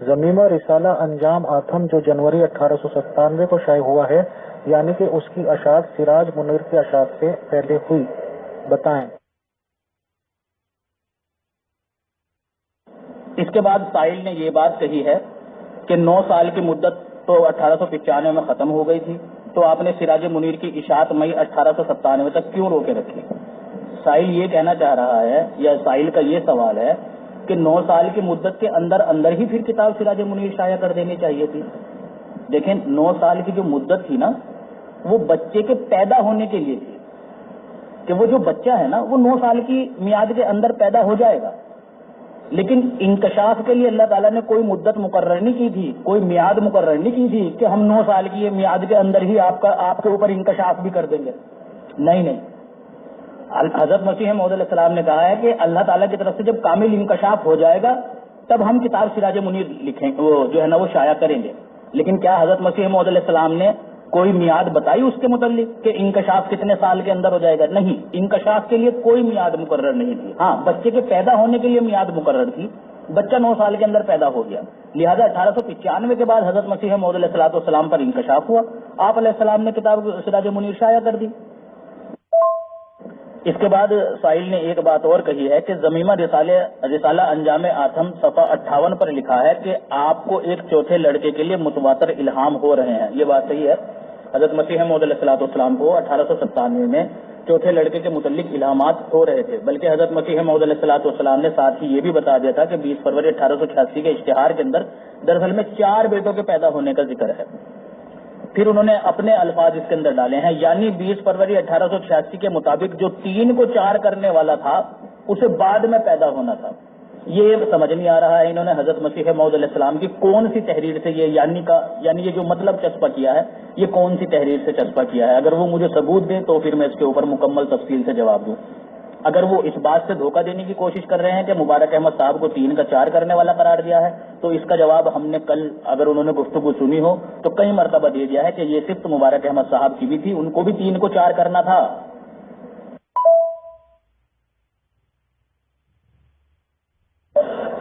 ضمیمہ رسالہ انجام آتھم جو جنوری 1897 کو شائع ہوا ہے، یعنی کہ اس کی اشاعت سراج منیر کی اشاعت سے پہلے ہوئی، بتائیں۔ اس کے بعد سائل نے یہ بات کہی ہے کہ 9 سال کی مدت تو 1895 میں ختم ہو گئی تھی، تو آپ نے سراج منیر کی اشاعت مئی 1897 تک کیوں روکے رکھی؟ سائل یہ کہنا چاہ رہا ہے، یا سائل کا یہ سوال ہے کہ 9 سال کی مدت کے اندر اندر ہی پھر کتاب سراج منیر شائع کر دینی چاہیے تھی۔ دیکھیں 9 سال کی جو مدت تھی نا، وہ بچے کے پیدا ہونے کے لیے تھی، کہ وہ جو بچہ ہے نا وہ 9 سال کی میعاد کے اندر پیدا ہو جائے گا، لیکن انکشاف کے لیے اللہ تعالیٰ نے کوئی مدت مقرر نہیں کی تھی، کوئی میعاد مقرر نہیں کی تھی کہ ہم 9 سال کی یہ میعاد کے اندر ہی آپ کے اوپر انکشاف بھی کر دیں گے۔ نہیں، حضرت مسیح موعود علیہ السلام نے کہا ہے کہ اللہ تعالیٰ کی طرف سے جب کامل انکشاف ہو جائے گا تب ہم کتاب سراج منیر لکھیں، وہ جو ہے نا وہ شائع کریں گے۔ لیکن کیا حضرت مسیح موعود علیہ السلام نے کوئی میعاد بتائی اس کے متعلق کہ انکشاف کتنے سال کے اندر ہو جائے گا؟ نہیں، انکشاف کے لیے کوئی میعاد مقرر نہیں تھی۔ ہاں، بچے کے پیدا ہونے کے لیے میعاد مقرر تھی، بچہ 9 سال کے اندر پیدا ہو گیا، لہذا 1895 کے بعد حضرت مسیح موعود علیہ السلام پر انکشاف ہوا، آپ علیہ السلام نے کتاب سراج منیر شائع کر دی۔ اس کے بعد سائل نے ایک بات اور کہی ہے کہ ضمیمہ رسالہ انجام آتھم صفحہ 58 پر لکھا ہے کہ آپ کو ایک چوتھے لڑکے کے لیے متواتر الہام ہو رہے ہیں۔ یہ بات صحیح ہے، حضرت مسیح موعود علیہ السلام کو 1897 میں چوتھے لڑکے کے متعلق الہامات ہو رہے تھے، بلکہ حضرت مسیح موعود علیہ السلام نے ساتھ ہی یہ بھی بتا دیا تھا کہ 20 فروری 1886 کے اشتہار کے اندر دراصل میں 4 بیٹوں کے پیدا ہونے کا ذکر ہے۔ پھر انہوں نے اپنے الفاظ اس کے اندر ڈالے ہیں، یعنی 20 فروری 1886 کے مطابق جو 3 کو 4 کرنے والا تھا اسے بعد میں پیدا ہونا تھا۔ یہ سمجھ نہیں آ رہا ہے انہوں نے حضرت مسیح موعود علیہ السلام کی کون سی تحریر سے یہ یعنی یہ جو مطلب چسپا کیا ہے، یہ کون سی تحریر سے چسپا کیا ہے؟ اگر وہ مجھے ثبوت دیں تو پھر میں اس کے اوپر مکمل تفصیل سے جواب دوں۔ اگر وہ اس بات سے دھوکہ دینے کی کوشش کر رہے ہیں کہ مبارک احمد صاحب کو 3 کا 4 کرنے والا قرار دیا ہے، تو اس کا جواب ہم نے کل اگر انہوں نے گفتگو سنی ہو تو کئی مرتبہ دے دیا ہے کہ یہ صرف مبارک احمد صاحب کی بھی تھی، ان کو بھی 3 کو 4 کرنا تھا۔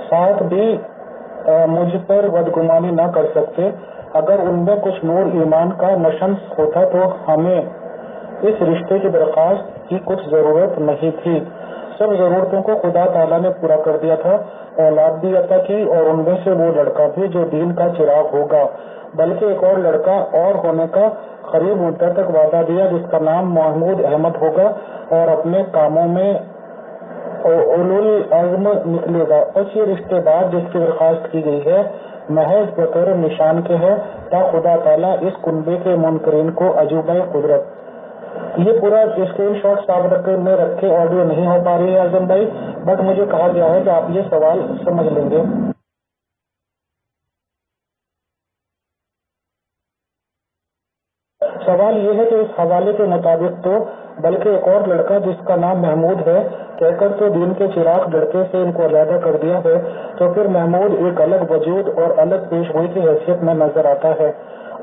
ساتھ بھی مجھ پر بدگمانی نہ کر سکتے، اگر ان میں کچھ نور ایمان کا نشنس ہوتا تو ہمیں اس رشتے کی درخواست کی کچھ ضرورت نہیں تھی۔ سب ضرورتوں کو خدا تعالیٰ نے پورا کر دیا تھا، اولاد بھی عطا کی، اور ان میں سے وہ لڑکا بھی جو دین کا چراغ ہوگا، بلکہ ایک اور لڑکا اور ہونے کا قریب مدت تک وعدہ دیا جس کا نام محمود احمد ہوگا اور اپنے کاموں میں اولو العزم نکلے گا۔ بس یہ رشتے دار جس کی درخواست کی گئی ہے محض بطور نشان کے ہے، تا خدا تعالیٰ اس کنبے کے منکرین کو عجوبہ قدرت۔ یہ پورا اسکرین شاٹ صاحب میں رکھے آڈیو نہیں ہو پا رہی ہے اعظم بھائی، بٹ مجھے کہا گیا ہے کہ آپ یہ سوال سمجھ لیں گے۔ سوال یہ ہے کہ اس حوالے کے مطابق تو بلکہ ایک اور لڑکا جس کا نام محمود ہے کہہ کر تو دین کے چراغ لڑکے سے ان کو علیحدہ کر دیا ہے، تو پھر محمود ایک الگ وجود اور الگ پیش گوئی کی حیثیت میں نظر آتا ہے۔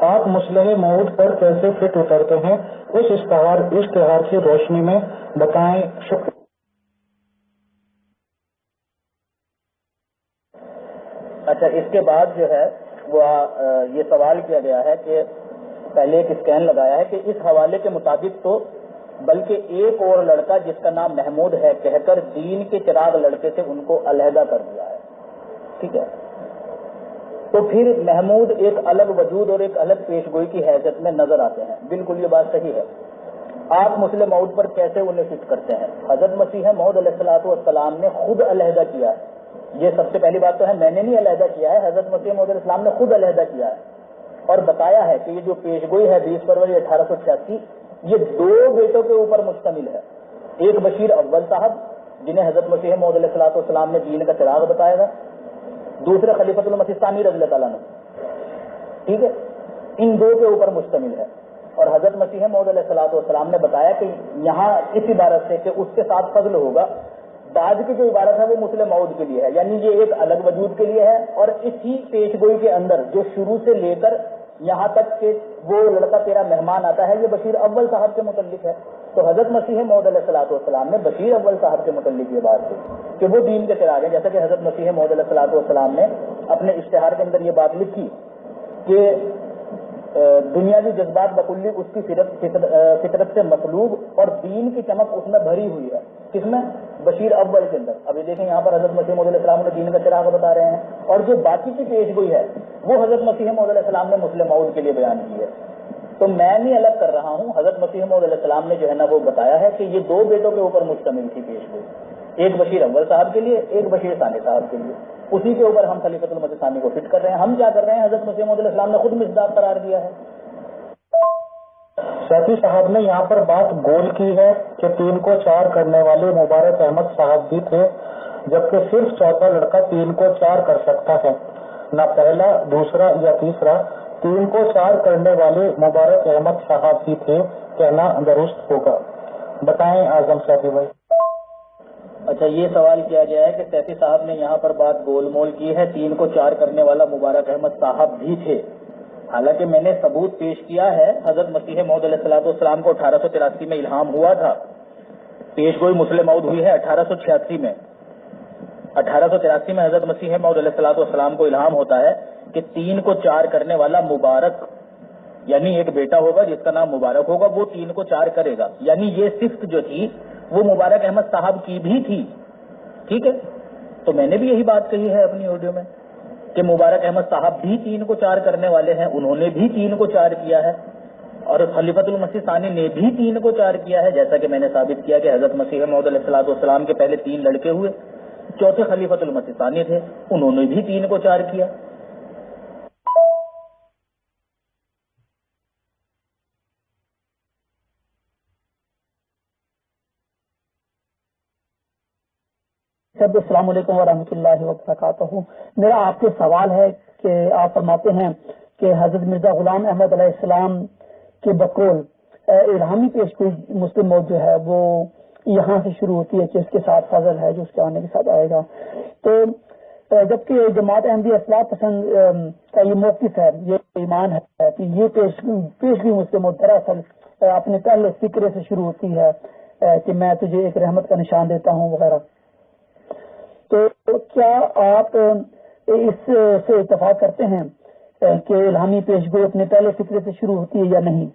آپ مصلح موعود پر کیسے فٹ اترتے ہیں اس اشتہار کی روشنی میں بتائیں، شکریہ۔ اچھا، اس کے بعد جو ہے وہ یہ سوال کیا گیا ہے کہ پہلے ایک اسکین لگایا ہے کہ اس حوالے کے مطابق تو بلکہ ایک اور لڑکا جس کا نام محمود ہے کہہ کر دین کے چراغ لڑکے سے ان کو علیحدہ کر دیا ہے، ٹھیک ہے؟ تو پھر محمود ایک الگ وجود اور ایک الگ پیش گوئی کی حیثیت میں نظر آتے ہیں، بالکل یہ بات صحیح ہے۔ آپ مسلم موعود پر کیسے انہیں فٹ کرتے ہیں؟ حضرت مسیح موعود علیہ السلام نے خود علیحدہ کیا ہے، یہ سب سے پہلی بات تو ہے، میں نے نہیں علیحدہ کیا ہے، حضرت مسیح موعود علیہ السلام نے خود علیحدہ کیا ہے اور بتایا ہے کہ یہ جو پیش گوئی ہے 20 فروری 1886 یہ 2 بیٹوں کے اوپر مشتمل ہے، ایک بشیر اول صاحب جنہیں حضرت مسیح موعود علیہ السلام نے دین کا چراغ بتایا تھا، دوسرے خلیفۃ المسیح ثانی رضی اللہ تعالیٰ نے، ٹھیک ہے؟ ان 2 کے اوپر مشتمل ہے، اور حضرت مسیح موعود علیہ السلام نے بتایا کہ یہاں اس عبارت سے کہ اس کے ساتھ فضل ہوگا، بعد کی جو عبارت ہے وہ مسلم موعود کے لیے ہے، یعنی یہ ایک الگ وجود کے لیے ہے، اور اسی پیش گوئی کے اندر جو شروع سے لے کر یہاں تک کہ وہ لڑکا تیرا مہمان آتا ہے، یہ بشیر اول صاحب کے متعلق ہے۔ تو حضرت مسیح موعود علیہ الصلوۃ والسلام نے بشیر اول صاحب کے متعلق یہ بات کی کہ وہ دین کے چراغ ہیں، جیسا کہ حضرت مسیح موعود علیہ الصلوۃ والسلام نے اپنے اشتہار کے اندر یہ بات لکھی کہ دنیاوی جذبات بکلی اس کی فطرت سے مطلوب اور دین کی چمک اس میں بھری ہوئی ہے۔ کس میں؟ بشیر اول کے اندر۔ ابھی دیکھیں یہاں پر حضرت مسیح موعود علیہ السلام نے دین کا چراغ بتا رہے ہیں، اور جو باقی کی پیش گوئی ہے وہ حضرت مسیح موعود علیہ السلام نے مسلم موعود کے لیے بیان کی ہے۔ تو میں نہیں الگ کر رہا ہوں، حضرت مسیح موعود علیہ السلام نے جو ہے نا وہ بتایا ہے کہ یہ دو بیٹوں کے اوپر مشتمل تھی پیش گوئی، ایک بشیر اول صاحب کے لیے، ایک بشیر ثانی صاحب کے لیے۔ اسی کے اوپر ہم خلیفۃ المسیح ثانی کو فٹ کر رہے ہیں۔ ہم کیا کر رہے ہیں؟ حضرت مسیح موعود علیہ السلام نے خود مصداق قرار دیا ہے۔ سیفی صاحب نے یہاں پر بات گول کی ہے کہ 3 کو 4 کرنے والے مبارک احمد صاحب بھی تھے، جبکہ صرف چوتھا لڑکا 3 کو 4 کر سکتا ہے، نہ پہلا، دوسرا یا تیسرا۔ 3 کو 4 کرنے والے مبارک احمد صاحب بھی تھے، کہنا درست ہوگا۔ بتائیں اعظم سیفی بھائی۔ اچھا، یہ سوال کیا گیا ہے کہ سیفی صاحب نے یہاں پر بات گول مول کی ہے، 3 کو 4 کرنے والا مبارک احمد صاحب بھی تھے، حالانکہ میں نے ثبوت پیش کیا ہے حضرت مسیح موعود علیہ الصلوۃ والسلام کو 1883 میں الہام ہوا تھا، پیش گوئی مسلم موعود ہوئی ہے 1886 میں۔ 1883 میں حضرت مسیح موعود علیہ الصلوۃ والسلام کو الہام ہوتا ہے کہ 3 کو 4 کرنے والا مبارک، یعنی ایک بیٹا ہوگا جس کا نام مبارک ہوگا، وہ 3 کو 4 کرے گا۔ یعنی یہ صفت جو تھی وہ مبارک احمد صاحب کی بھی تھی، ٹھیک ہے؟ تو میں نے بھی یہی بات کہی ہے اپنی آڈیو میں کہ مبارک احمد صاحب بھی 3 کو 4 کرنے والے ہیں، انہوں نے بھی 3 کو 4 کیا ہے، اور خلیفۃ المسیح ثانی نے بھی 3 کو 4 کیا ہے، جیسا کہ میں نے ثابت کیا کہ حضرت مسیح موعود علیہ الصلوۃ والسلام کے پہلے 3 لڑکے ہوئے، چوتھے خلیفۃ المسیح ثانی تھے، انہوں نے بھی 3 کو 4 کیا۔ السلام علیکم ورحمۃ اللہ وبرکاتہ۔ میرا آپ سے سوال ہے کہ آپ فرماتے ہیں کہ حضرت مرزا غلام احمد علیہ السلام کے بقول الہامی پیش گوئی مسلم موعود جو ہے وہ یہاں سے شروع ہوتی ہے کہ اس کے ساتھ فضل ہے جو اس کے آنے کے ساتھ آئے گا، تو جبکہ جماعت احمدیہ اصلاح پسند کا یہ موقف ہے، یہ ایمان ہے کہ یہ پیش گوئی مسلم موعود دراصل اپنے پہلے فکرے سے شروع ہوتی ہے کہ میں تجھے ایک رحمت کا نشان دیتا ہوں وغیرہ، تو کیا آپ اس سے اتفاق کرتے ہیں کہ الہامی پیش گوئی اپنے پہلے فکرے سے شروع ہوتی ہے یا نہیں؟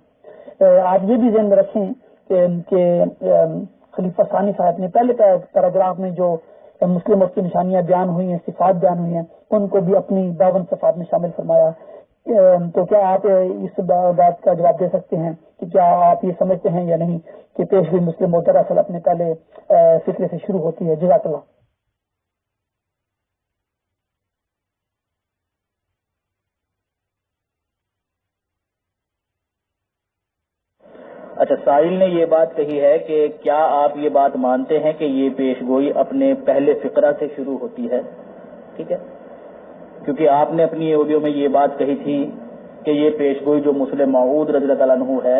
آپ یہ بھی ذہن میں رکھیں کہ خلیفہ ثانی صاحب نے پہلے پیراگراف میں جو مسلم موعود کی نشانیاں بیان ہوئی ہیں، صفات بیان ہوئی ہیں، ان کو بھی اپنی 52 صفات میں شامل فرمایا، تو کیا آپ اس بات کا جواب دے سکتے ہیں کہ کیا آپ یہ سمجھتے ہیں یا نہیں کہ پیش گوئی مسلم موعود دراصل اپنے پہلے فکرے سے شروع ہوتی ہے؟ جزاک اللہ۔ اچھا، سائل نے یہ بات کہی ہے کہ کیا آپ یہ بات مانتے ہیں کہ یہ پیش گوئی اپنے پہلے فقرہ سے شروع ہوتی ہے؟ ٹھیک ہے، کیونکہ آپ نے اپنی آڈیو میں یہ بات کہی تھی کہ یہ پیش گوئی جو مسلم موعود رضی اللہ تعالیٰ عنہ ہے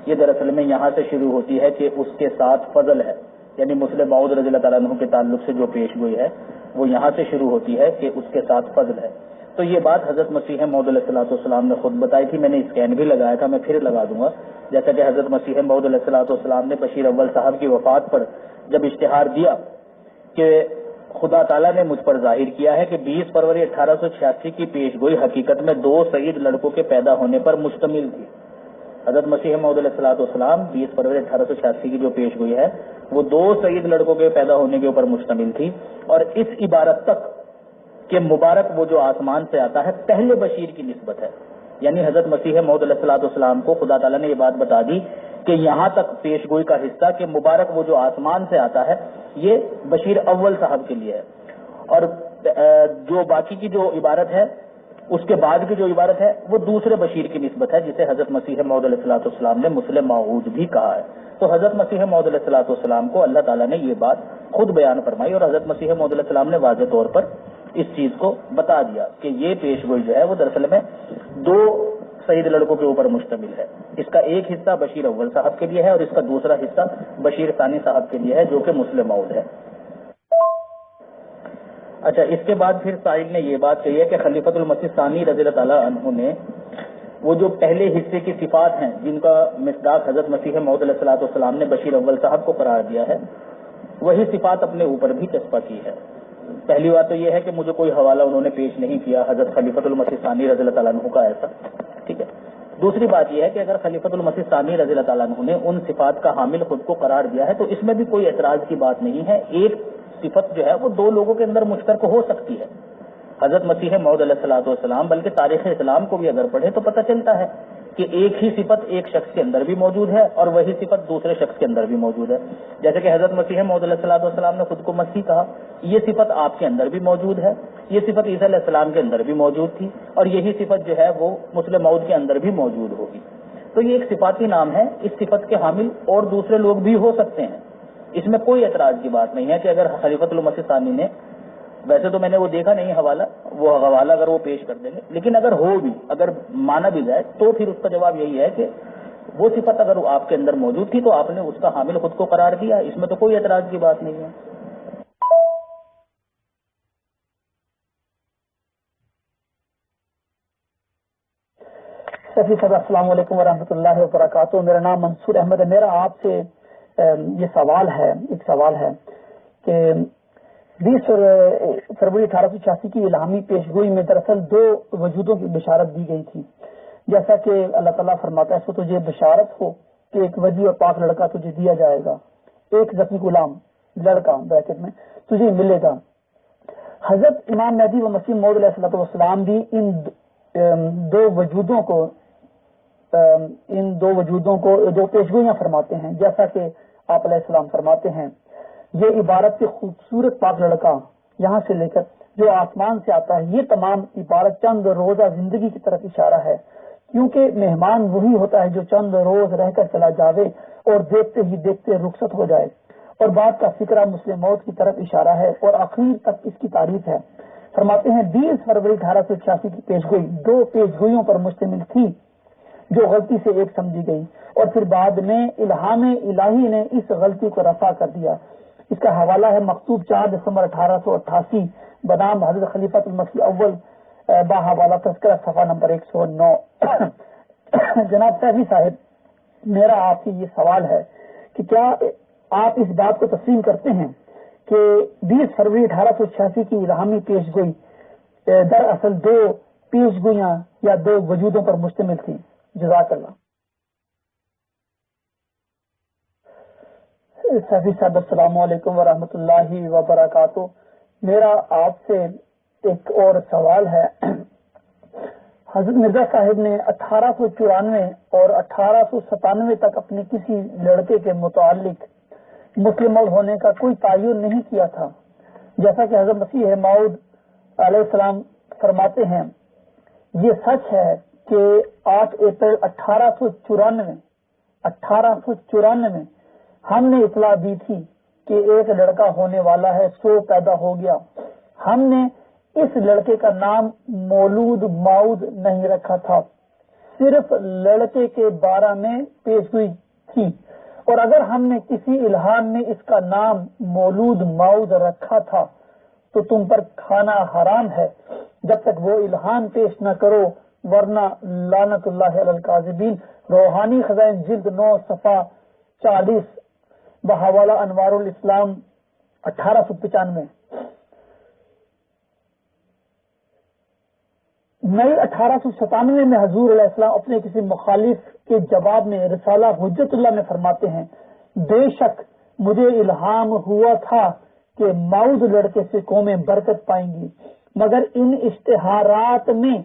یہ دراصل میں یہاں سے شروع ہوتی ہے کہ اس کے ساتھ فضل ہے، یعنی مسلم موعود رضی اللہ تعالیٰ عنہ کے تعلق سے جو پیش گوئی ہے وہ یہاں سے شروع ہوتی ہے کہ اس کے ساتھ فضل ہے۔ تو یہ بات حضرت مسیح موعود علیہ الصلوۃ والسلام نے خود بتائی تھی، میں نے اسکین بھی لگایا تھا، میں پھر لگا دوں گا، جیسا کہ حضرت مسیح موعود علیہ الصلوۃ والسلام نے بشیر اول صاحب کی وفات پر جب اشتہار دیا کہ خدا تعالیٰ نے مجھ پر ظاہر کیا ہے کہ 20 فروری 1886 کی پیش گوئی حقیقت میں 2 سعید لڑکوں کے پیدا ہونے پر مشتمل تھی۔ حضرت مسیح موعود علیہ الصلوۃ والسلام 20 فروری 1886 کی جو پیش گوئی ہے وہ 2 سعید لڑکوں کے پیدا ہونے کے اوپر مشتمل تھی، اور اس عبارت تک کہ مبارک وہ جو آسمان سے آتا ہے پہلے بشیر کی نسبت ہے، یعنی حضرت مسیح موعود علیہ الصلوۃ والسلام کو خدا تعالیٰ نے یہ بات بتا دی کہ یہاں تک پیش گوئی کا حصہ کہ مبارک وہ جو آسمان سے آتا ہے یہ بشیر اول صاحب کے لیے ہے، اور جو باقی کی جو عبارت ہے اس کے بعد کی جو عبارت ہے وہ دوسرے بشیر کی نسبت ہے جسے حضرت مسیح موعود علیہ الصلوۃ والسلام نے مسلم موعود بھی کہا ہے۔ تو حضرت مسیح موعود علیہ الصلوۃ والسلام کو اللہ تعالیٰ نے یہ بات خود بیان فرمائی، اور حضرت مسیح موعود علیہ السلام نے واضح طور پر اس چیز کو بتا دیا کہ یہ پیش گوئی جو ہے وہ دراصل میں 2 سعید لڑکوں کے اوپر مشتمل ہے۔ اس کا ایک حصہ بشیر اول صاحب کے لیے ہے اور اس کا دوسرا حصہ بشیر ثانی صاحب کے لیے ہے جو کہ مسلم موعود ہے۔ اچھا، اس کے بعد پھر سائل نے یہ بات کہی ہے کہ خلیفۃ المسیح ثانی رضی اللہ تعالیٰ عنہ نے وہ جو پہلے حصے کی صفات ہیں جن کا مصداق حضرت مسیح موعود علیہ الصلوۃ والسلام نے بشیر اول صاحب کو قرار دیا ہے، وہی صفات اپنے اوپر بھی چسپاں کی ہے۔ پہلی بات تو یہ ہے کہ مجھے کوئی حوالہ انہوں نے پیش نہیں کیا حضرت خلیفۃ المسیح ثانی رضی اللہ تعالیٰ عنہ کا ایسا، ٹھیک ہے۔ دوسری بات یہ ہے کہ اگر خلیفۃ المسیح ثانی رضی اللہ تعالیٰ عنہ نے ان صفات کا حامل خود کو قرار دیا ہے تو اس میں بھی کوئی اعتراض کی بات نہیں ہے۔ ایک صفت جو ہے وہ دو لوگوں کے اندر مشترک ہو سکتی ہے۔ حضرت مسیح موعود علیہ الصلوۃ والسلام بلکہ تاریخ اسلام کو بھی اگر پڑھے تو پتہ چلتا ہے کہ ایک ہی صفت ایک شخص کے اندر بھی موجود ہے اور وہی صفت دوسرے شخص کے اندر بھی موجود ہے۔ جیسے کہ حضرت مسیح موعود علیہ الصلوۃ والسلام نے خود کو مسیح کہا، یہ صفت آپ کے اندر بھی موجود ہے، یہ صفت عیسیٰ علیہ السلام کے اندر بھی موجود تھی، اور یہی صفت جو ہے وہ مسلم موعود کے اندر بھی موجود ہوگی۔ تو یہ ایک صفاتی نام ہے، اس صفت کے حامل اور دوسرے لوگ بھی ہو سکتے ہیں، اس میں کوئی اعتراض کی بات نہیں ہے کہ اگر خلیفۃ المسیح ثانی نے، ویسے تو میں نے وہ دیکھا نہیں حوالہ، وہ حوالہ اگر وہ پیش کر دیں گے، لیکن اگر ہو بھی، اگر مانا بھی جائے تو پھر اس کا جواب یہی ہے کہ وہ صفت اگر وہ آپ کے اندر موجود تھی تو آپ نے اس کا حامل خود کو قرار دیا، اس میں تو کوئی اعتراض کی بات نہیں ہے۔ سفیر صاحب السلام علیکم ورحمۃ اللہ وبرکاتہ، میرا نام منصور احمد ہے۔ میرا آپ سے یہ سوال ہے، ایک سوال ہے کہ 20 فروری 1886 کی الہامی پیشگوئی میں دراصل 2 وجودوں کی بشارت دی گئی تھی، جیسا کہ اللہ تعالیٰ فرماتا ہے سو تجھے بشارت ہو کہ ایک وجیح اور پاک لڑکا تجھے دیا جائے گا، ایک ذکی غلام لڑکا بریکٹ میں تجھے ملے گا۔ حضرت امام مہدی و مسیح موعود علیہ الصلوۃ والسلام بھی ان دو وجودوں کو دو پیشگوئیاں فرماتے ہیں، جیسا کہ آپ علیہ السلام فرماتے ہیں یہ عبارت سے خوبصورت پاک لڑکا یہاں سے لے کر جو آسمان سے آتا ہے، یہ تمام عبارت چند روزہ زندگی کی طرف اشارہ ہے، کیونکہ مہمان وہی ہوتا ہے جو چند روز رہ کر چلا جاوے اور دیکھتے ہی دیکھتے رخصت ہو جائے، اور بات کا فکرہ مسلم موت کی طرف اشارہ ہے اور آخر تک اس کی تعریف ہے۔ فرماتے ہیں 20 فروری 1886 کی پیشگوئی 2 پیشگوئیوں پر مشتمل تھی جو غلطی سے ایک سمجھی گئی، اور پھر بعد میں الہام الہی نے اس غلطی کو رفع کر دیا۔ اس کا حوالہ ہے مکتوب 4 دسمبر 1888 بنام حضرت خلیفۃ المسیح اول باحوالہ تذکرہ صفحہ نمبر 109۔ جناب سیفی صاحب، میرا آپ سے یہ سوال ہے کہ کیا آپ اس بات کو تسلیم کرتے ہیں کہ 20 فروری 1886 کی الہامی پیشگوئی دراصل 2 پیشگوئیاں یا 2 وجودوں پر مشتمل تھی؟ جزاک اللہ۔ سیفی صاحب السلام علیکم ورحمۃ اللہ وبرکاتہ، میرا آپ سے ایک اور سوال ہے۔ حضرت مرزا صاحب نے 1894 اور 1897 تک اپنے کسی لڑکے کے متعلق مسلم ہونے کا کوئی تعین نہیں کیا تھا، جیسا کہ حضرت مسیح موعود علیہ السلام فرماتے ہیں یہ سچ ہے کہ 8 اپریل 1894 میں ہم نے اطلاع دی تھی کہ ایک لڑکا ہونے والا ہے، سو پیدا ہو گیا۔ ہم نے اس لڑکے کا نام مولود موعود نہیں رکھا تھا، صرف لڑکے کے بارے میں پیشگوئی تھی، اور اگر ہم نے کسی الہام میں اس کا نام مولود موعود رکھا تھا تو تم پر کھانا حرام ہے جب تک وہ الہام پیش نہ کرو، ورنہ لعنت اللہ علی الکاذبین۔ روحانی خزائن جلد 9 صفحہ 40 بحوالہ انوار الاسلام 1895۔ مئی 1897 میں حضور علیہ السلام اپنے کسی مخالف کے جواب میں رسالہ حجت اللہ میں فرماتے ہیں بے شک مجھے الہام ہوا تھا کہ موعود لڑکے سے قومیں برکت پائیں گی، مگر ان اشتہارات میں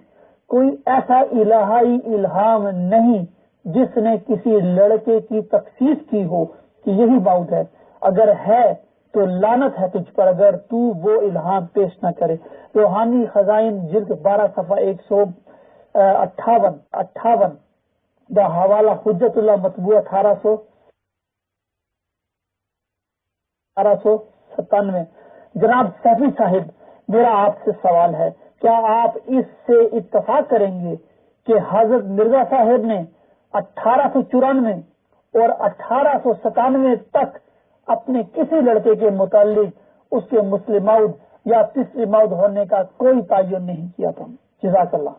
کوئی ایسا الہی الہام نہیں جس نے کسی لڑکے کی تخصیص کی ہو کہ یہی موعود ہے، اگر ہے تو لعنت ہے تجھ پر اگر تو وہ الہام پیش نہ کرے۔ روحانی خزائن جلد 12 صفحہ 158 بحوالہ حجت اللہ مطبوع 1897۔ جناب سیفی صاحب، میرا آپ سے سوال ہے، کیا آپ اس سے اتفاق کریں گے کہ حضرت مرزا صاحب نے 1894 اور 1897 تک اپنے کسی لڑکے کے متعلق اس کے مسلم موعود یا تیسری موعود ہونے کا کوئی تعین نہیں کیا تھا؟ جزاک اللہ۔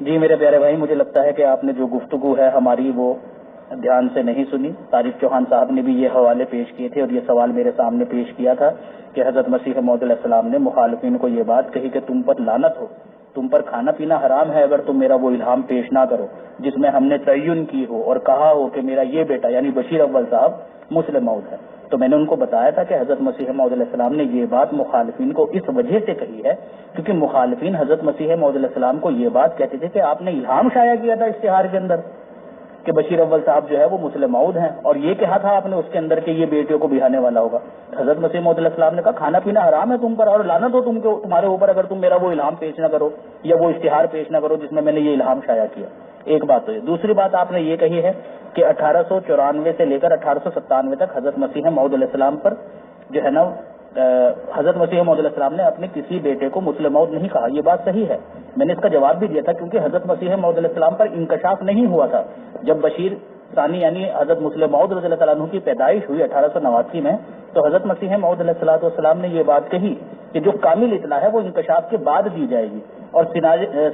جی میرے پیارے بھائی، مجھے لگتا ہے کہ آپ نے جو گفتگو ہے ہماری وہ دھیان سے نہیں سنی. طارق چوہان صاحب نے بھی یہ حوالے پیش کیے تھے اور یہ سوال میرے سامنے پیش کیا تھا کہ حضرت مسیح موعود علیہ السلام نے مخالفین کو یہ بات کہی کہ تم پر لعنت ہو، تم پر کھانا پینا حرام ہے اگر تم میرا وہ الہام پیش نہ کرو جس میں ہم نے تعین کی ہو اور کہا ہو کہ میرا یہ بیٹا یعنی بشیر اول صاحب مسلم موعود ہے. تو میں نے ان کو بتایا تھا کہ حضرت مسیح موعود علیہ السلام نے یہ بات مخالفین کو اس وجہ سے کہی ہے کیونکہ مخالفین حضرت مسیح موعود علیہ السلام کو یہ بات کہتے تھے کہ آپ نے الہام شائع کیا تھا اشتہار کے اندر کہ بشیر اول صاحب جو ہے وہ مسلم موعود ہیں، اور یہ کہا تھا آپ نے اس کے اندر کہ یہ بیٹیوں کو بہانے والا ہوگا. حضرت مسیح موعود علیہ السلام نے کہا کھانا پینا حرام ہے تم پر اور لعنت ہو تمہارے اوپر اگر تم میرا وہ الہام پیش نہ کرو یا وہ اشتہار پیش نہ کرو جس میں نے یہ الہام شائع کیا. ایک بات تو یہ. دوسری بات آپ نے یہ کہی ہے کہ 1894 سے لے کر 1897 تک حضرت مسیح موعود علیہ السلام پر جو ہے نا حضرت مسیح موعود علیہ السلام نے اپنے کسی بیٹے کو مسلم موعود نہیں کہا. یہ بات صحیح ہے، میں نے اس کا جواب بھی دیا تھا کیونکہ حضرت مسیح موعود علیہ السلام پر انکشاف نہیں ہوا تھا. جب بشیر ثانی یعنی حضرت مسلم موعود رضی اللہ عنہ کی پیدائش ہوئی 1889 میں تو حضرت مسیح موعود علیہ السلام نے یہ بات کہی کہ جو کامل اطلاع ہے وہ انکشاف کے بعد دی جائے گی. اور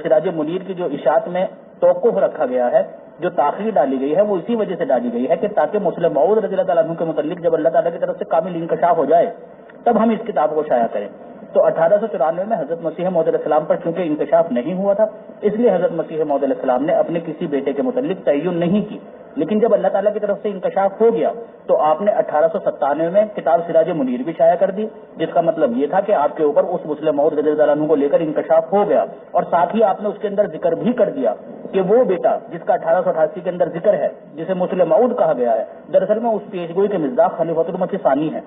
سراج منیر کی جو اشاعت میں توقف رکھا گیا ہے، جو تاخیر ڈالی گئی ہے، وہ اسی وجہ سے ڈالی گئی ہے کہ تاکہ مسلم موعود رضی اللہ عنہ کے متعلق جب اللہ تعالیٰ کی طرف سے کامل انکشاف ہو جائے تب ہم اس کتاب کو شائع کریں. تو 1894 میں حضرت مسیح موعود علیہ السلام پر چونکہ انکشاف نہیں ہوا تھا اس لیے حضرت مسیح موعود علیہ السلام نے اپنے کسی بیٹے کے متعلق تعین نہیں کی. لیکن جب اللہ تعالیٰ کی طرف سے انکشاف ہو گیا تو آپ نے 1897 میں کتاب سراج منیر بھی شائع کر دی، جس کا مطلب یہ تھا کہ آپ کے اوپر اس مسلم موعود رضی اللہ عنہ کو لے کر انکشاف ہو گیا. اور ساتھ ہی آپ نے اس کے اندر ذکر بھی کر دیا کہ وہ بیٹا جس کا 1888 کے اندر ذکر ہے جسے مسلم موعود کہا گیا ہے دراصل میں اس پیشگوئی کے مصداق خلیفۃ المسیح ثانی ہے.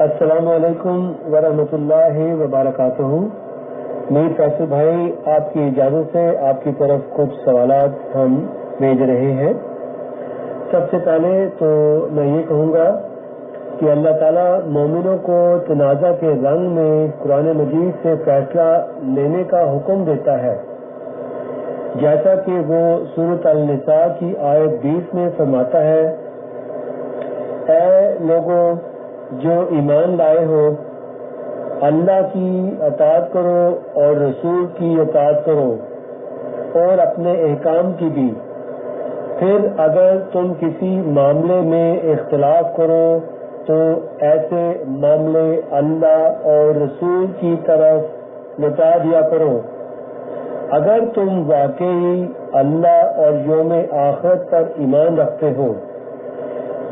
السلام علیکم ورحمۃ اللہ وبرکاتہ. میر فیصل بھائی، آپ کی اجازت سے آپ کی طرف کچھ سوالات ہم بھیج رہے ہیں. سب سے پہلے تو میں یہ کہوں گا کہ اللہ تعالیٰ مومنوں کو تنازع کے رنگ میں قرآن مجید سے فیصلہ لینے کا حکم دیتا ہے، جیسا کہ وہ سورۃ النساء کی آیت 20 میں فرماتا ہے، اے لوگوں جو ایمان لائے ہو، اللہ کی اطاعت کرو اور رسول کی اطاعت کرو اور اپنے احکام کی بھی. پھر اگر تم کسی معاملے میں اختلاف کرو تو ایسے معاملے اللہ اور رسول کی طرف لوٹا دیا کرو. اگر تم واقعی اللہ اور یوم آخرت پر ایمان رکھتے ہو،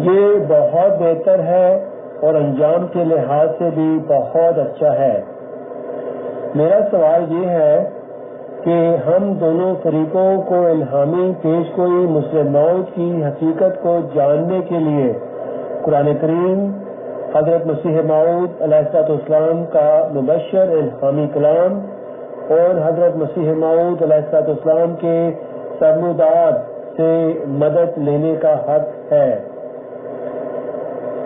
یہ بہت بہتر ہے اور انجام کے لحاظ سے بھی بہت اچھا ہے. میرا سوال یہ ہے کہ ہم دونوں فریقوں کو الہامی پیش گوئی مسلم موعود کی حقیقت کو جاننے کے لیے قرآن کریم، حضرت مسیح موعود علیہ السلام کا مبشر الہامی کلام اور حضرت مسیح موعود علیہ السلام کے فرمودات سے مدد لینے کا حق ہے.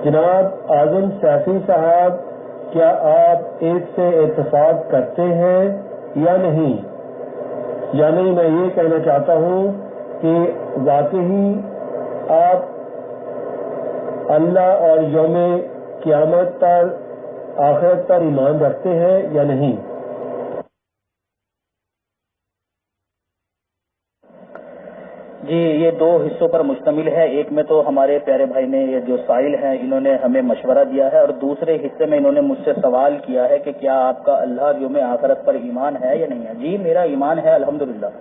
جناب اعظم سیفی صاحب، کیا آپ اس سے اتفاق کرتے ہیں یا نہیں؟ یعنی میں یہ کہنا چاہتا ہوں کہ واقعی آپ اللہ اور یوم قیامت پر، آخرت پر ایمان رکھتے ہیں یا نہیں؟ جی یہ دو حصوں پر مشتمل ہے. ایک میں تو ہمارے پیارے بھائی نے یہ جو سائل ہیں انہوں نے ہمیں مشورہ دیا ہے، اور دوسرے حصے میں انہوں نے مجھ سے سوال کیا ہے کہ کیا آپ کا اللہ اور یوم آخرت پر ایمان ہے یا نہیں ہے. جی میرا ایمان ہے الحمدللہ،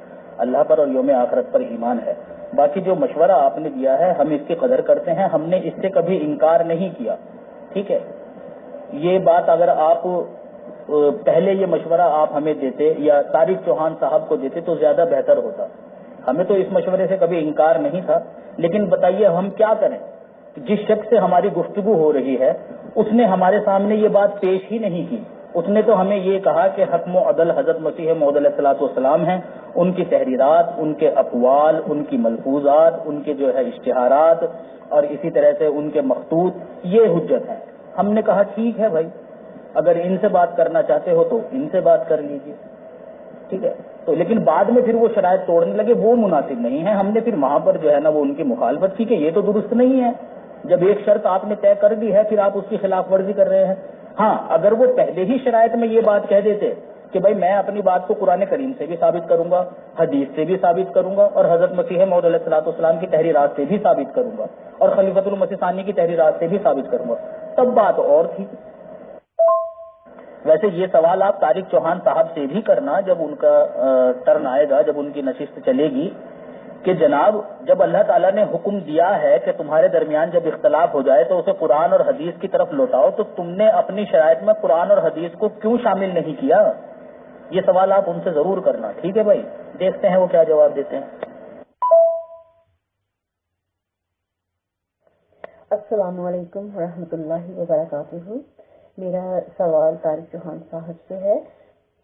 اللہ پر اور یوم آخرت پر ایمان ہے. باقی جو مشورہ آپ نے دیا ہے ہم اس کی قدر کرتے ہیں، ہم نے اس سے کبھی انکار نہیں کیا. ٹھیک ہے، یہ بات اگر آپ پہلے یہ مشورہ آپ ہمیں دیتے یا طارق چوہان صاحب کو دیتے تو زیادہ بہتر ہوتا. ہمیں تو اس مشورے سے کبھی انکار نہیں تھا، لیکن بتائیے ہم کیا کریں؟ جس شخص سے ہماری گفتگو ہو رہی ہے اس نے ہمارے سامنے یہ بات پیش ہی نہیں کی. اس نے تو ہمیں یہ کہا کہ حکم و عدل حضرت مسیح موعود علیہ السلام ہیں، ان کی تحریرات، ان کے اقوال، ان کی ملفوظات، ان کے جو ہے اشتہارات اور اسی طرح سے ان کے مخطوط یہ حجت ہیں. ہم نے کہا ٹھیک ہے بھائی، اگر ان سے بات کرنا چاہتے ہو تو ان سے بات کر لیجیے. ٹھیک ہے، تو لیکن بعد میں پھر وہ شرائط توڑنے لگے، وہ مناسب نہیں ہے. ہم نے پھر وہاں پر جو ہے نا وہ ان کی مخالفت کی کہ یہ تو درست نہیں ہے. جب ایک شرط آپ نے طے کر دی ہے پھر آپ اس کی خلاف ورزی کر رہے ہیں. ہاں اگر وہ پہلے ہی شرائط میں یہ بات کہہ دیتے کہ بھائی میں اپنی بات کو قرآن کریم سے بھی ثابت کروں گا، حدیث سے بھی ثابت کروں گا، اور حضرت مسیح موعود علیہ الصلوۃ والسلام کی تحریرات سے بھی ثابت کروں گا، اور خلیفۃ المسیح ثانی کی تحریرات سے بھی ثابت کروں گا، تب بات اور تھی۔ ویسے یہ سوال آپ طارق چوہان صاحب سے بھی کرنا جب ان کا ٹرن آئے گا، جب ان کی نشست چلے گی، کہ جناب جب اللہ تعالیٰ نے حکم دیا ہے کہ تمہارے درمیان جب اختلاف ہو جائے تو اسے قرآن اور حدیث کی طرف لوٹاؤ، تو تم نے اپنی شرائط میں قرآن اور حدیث کو کیوں شامل نہیں کیا؟ یہ سوال آپ ان سے ضرور کرنا، ٹھیک ہے بھائی؟ دیکھتے ہیں وہ کیا جواب دیتے ہیں۔ السلام علیکم ورحمۃ اللہ وبرکاتہ۔ میرا سوال طارق چوہان صاحب سے ہے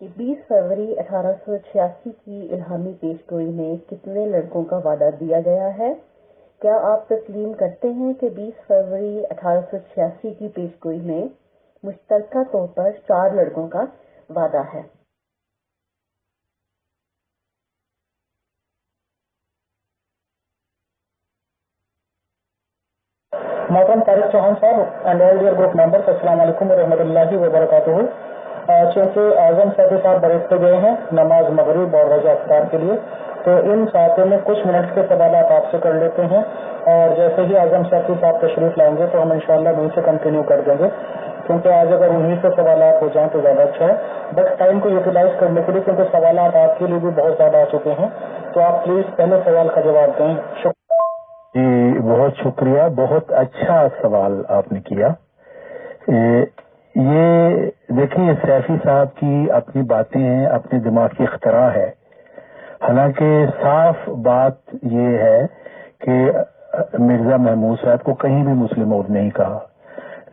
کہ 20 فروری 1886 کی الہامی پیش گوئی میں کتنے لڑکوں کا وعدہ دیا گیا ہے؟ کیا آپ تسلیم کرتے ہیں کہ 20 فروری 1886 کی پیش گوئی میں مشترکہ طور پر 4 لڑکوں کا وعدہ ہے؟ محترم طارق چوہان صاحب and all dear group members, السلام علیکم ورحمۃ اللہ وبرکاتہ۔ چونکہ اعظم صاحب صاحب برستے گئے ہیں نماز مغرب اور رضا افطار کے لیے، تو ان ساتھوں میں کچھ منٹ کے سوالات آپ سے کر لیتے ہیں، اور جیسے ہی اعظم صاحب تشریف لائیں گے تو ہم انشاءاللہ وہیں سے کنٹینیو کر دیں گے، کیونکہ آج اگر انہیں سے سوالات ہو جائیں تو زیادہ اچھا ہے۔ بٹ ٹائم کو یوٹیلائز کرنے کے لیے، کیونکہ سوالات آپ کے لیے بھی بہت زیادہ آ چکے ہیں، تو آپ پلیز پہلے سوال کا جواب دیں۔ جی بہت شکریہ، بہت اچھا سوال آپ نے کیا۔ یہ دیکھیے سیفی صاحب کی اپنی باتیں ہیں، اپنے دماغ کی اختراع ہے، حالانکہ صاف بات یہ ہے کہ مرزا محمود صاحب کو کہیں بھی مسلم موعود نہیں کہا،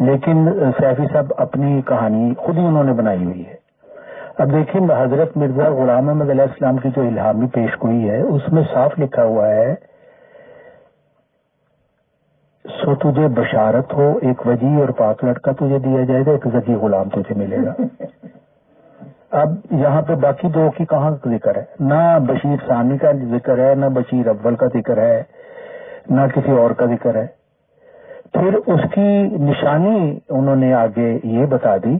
لیکن سیفی صاحب اپنی کہانی خود ہی انہوں نے بنائی ہوئی ہے۔ اب دیکھیں حضرت مرزا غلام احمد علیہ السلام کی جو الہامی پیش گوئی ہے اس میں صاف لکھا ہوا ہے، سو تجھے بشارت ہو ایک وجی اور پاک لڑکا تجھے دیا جائے گا، ایک ذکی غلام تجھے ملے گا۔ اب یہاں پہ باقی دو کی کہاں ذکر ہے؟ نہ بشیر ثانی کا ذکر ہے، نہ بشیر اول کا ذکر ہے، نہ کسی اور کا ذکر ہے۔ پھر اس کی نشانی انہوں نے آگے یہ بتا دی